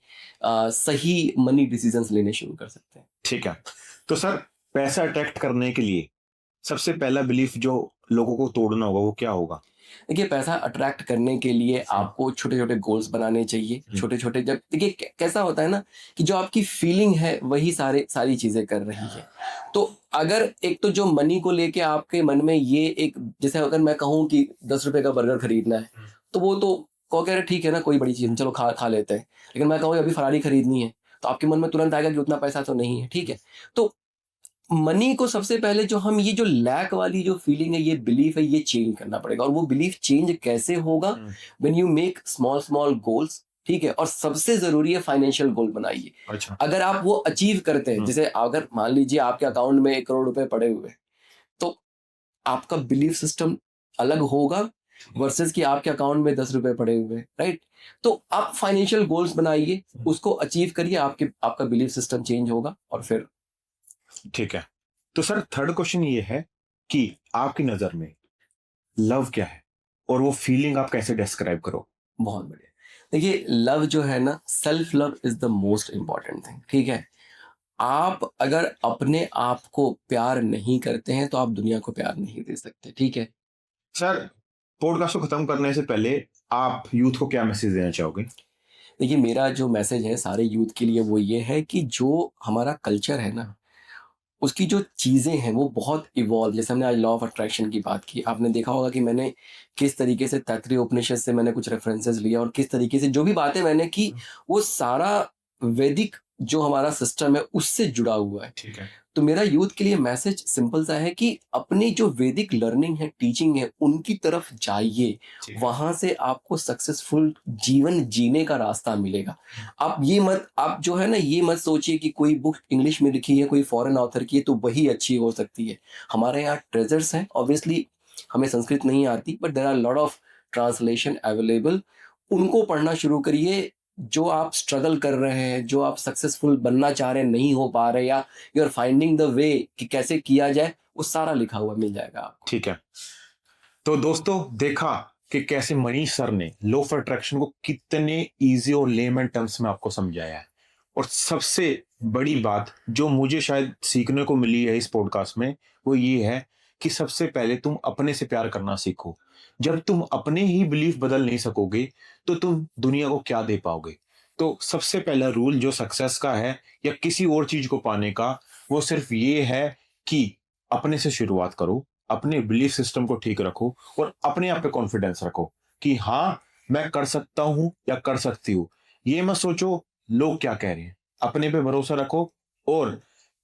सही मनी डिसीजंस लेने शुरू कर सकते हैं। ठीक है। तो सर पैसा अट्रैक्ट करने के लिए सबसे पहला बिलीफ जो लोगों को तोड़ना होगा वो क्या होगा? देखिए पैसा अट्रैक्ट करने के लिए आपको छोटे छोटे गोल्स बनाने चाहिए। छोटे छोटे, जब देखिए कैसा होता है ना कि जो आपकी फीलिंग है वही सारी चीजें कर रही है। तो अगर एक तो जो मनी को लेके आपके मन में ये एक, जैसे अगर मैं कहूँ कि 10 रुपए का बर्गर खरीदना है, तो वो तो कह रहे ठीक है ना, कोई बड़ी चीज नहीं, चलो खा लेते हैं। लेकिन मैं कहूँ अभी फरारी खरीदनी है, तो आपके मन में तुरंत आएगा कि उतना पैसा तो नहीं है, ठीक है। तो मनी को सबसे पहले जो हम ये जो लैक वाली जो फीलिंग है, ये बिलीफ है, ये चेंज करना पड़ेगा। और वो बिलीफ चेंज कैसे होगा? When you make small small goals, ठीक है। और सबसे जरूरी है फाइनेंशियल गोल बनाइए। अच्छा। अगर आप वो अचीव करते हैं, जैसे अगर मान लीजिए आपके अकाउंट में 1 करोड़ रुपए पड़े हुए हैं, तो आपका बिलीफ सिस्टम अलग होगा वर्सेस कि आपके अकाउंट में 10 रुपए पड़े हुए हैं, राइट। तो आप फाइनेंशियल गोल्स बनाइए, उसको अचीव करिए, आपका बिलीफ सिस्टम चेंज होगा। और फिर ठीक है। तो सर थर्ड क्वेश्चन ये है कि आपकी नजर में लव क्या है और वो फीलिंग आप कैसे डिस्क्राइब करो? बहुत बढ़िया। देखिए लव जो है ना, self love is the most important thing, ठीक है। आप अगर अपने आप को प्यार नहीं करते हैं तो आप दुनिया को प्यार नहीं दे सकते, ठीक है। सर पॉडकास्ट को खत्म करने से पहले आप यूथ को क्या मैसेज देना चाहोगे? देखिए मेरा जो मैसेज है सारे यूथ के लिए वो ये है कि जो हमारा कल्चर है ना, उसकी जो चीज़ें हैं वो बहुत इवॉल्व, जैसे हमने आज लॉ ऑफ अट्रैक्शन की बात की, आपने देखा होगा कि मैंने किस तरीके से तैत्तिरीय उपनिषद से मैंने कुछ रेफरेंसेस लिया, और किस तरीके से जो भी बातें मैंने की वो सारा वैदिक जो हमारा सिस्टम है उससे जुड़ा हुआ है। ठीक है। तो मेरा यूथ के लिए मैसेज सिंपल सा है कि अपनी जो वैदिक लर्निंग है, टीचिंग है, उनकी तरफ जाइए। वहां से आपको सक्सेसफुल जीवन जीने का रास्ता मिलेगा। आप जो है ना, ये मत सोचिए कि कोई बुक इंग्लिश में लिखी है, कोई फॉरेन ऑथर की है, तो वही अच्छी हो सकती है। हमारे यहाँ ट्रेजर्स हैं। ऑब्वियसली हमें संस्कृत नहीं आती, but there are lot of translation available. उनको पढ़ना शुरू करिए। जो आप स्ट्रगल कर रहे हैं, जो आप सक्सेसफुल बनना चाह रहे हैं, नहीं हो पा रहे, या you are finding the way कि कैसे किया जाए, वो सारा लिखा हुआ मिल जाएगा आपको। ठीक है, तो दोस्तों देखा कि कैसे मनीष सर ने लॉ ऑफ अट्रैक्शन को कितने इजी और लेमन टर्म्स में आपको समझाया है। और सबसे बड़ी बात जो मुझे शायद सीखने को मिली है इस पॉडकास्ट में, वो ये है कि सबसे पहले तुम अपने से प्यार करना सीखो। जब तुम अपने ही बिलीफ बदल नहीं सकोगे तो तुम दुनिया को क्या दे पाओगे। तो सबसे पहला रूल जो सक्सेस का है या किसी और चीज को पाने का, वो सिर्फ ये है कि अपने से शुरुआत करो, अपने बिलीफ सिस्टम को ठीक रखो और अपने आप पे कॉन्फिडेंस रखो कि हाँ मैं कर सकता हूं या कर सकती हूँ। ये मत सोचो लोग क्या कह रहे हैं, अपने पे भरोसा रखो और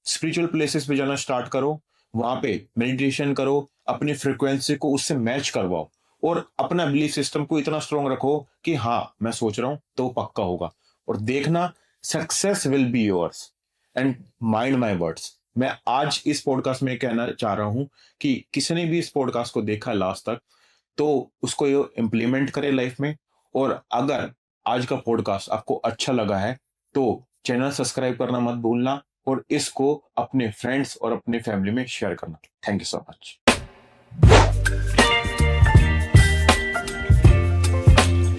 स्पिरिचुअल प्लेसेस पे जाना स्टार्ट करो, वहां पे मेडिटेशन करो, अपनी फ्रिक्वेंसी को उससे मैच करवाओ और अपना बिलीफ सिस्टम को इतना स्ट्रांग रखो कि हाँ मैं सोच रहा हूं तो वो पक्का होगा। और देखना success will be yours. And mind my words, मैं आज इस पॉडकास्ट में कहना चाह रहा हूं कि किसी ने भी इस पॉडकास्ट को देखा लास्ट तक तो उसको ये इम्प्लीमेंट करे लाइफ में। और अगर आज का पॉडकास्ट आपको अच्छा लगा है तो चैनल सब्सक्राइब करना मत भूलना और इसको अपने फ्रेंड्स और अपने फैमिली में शेयर करना। Thank you so much.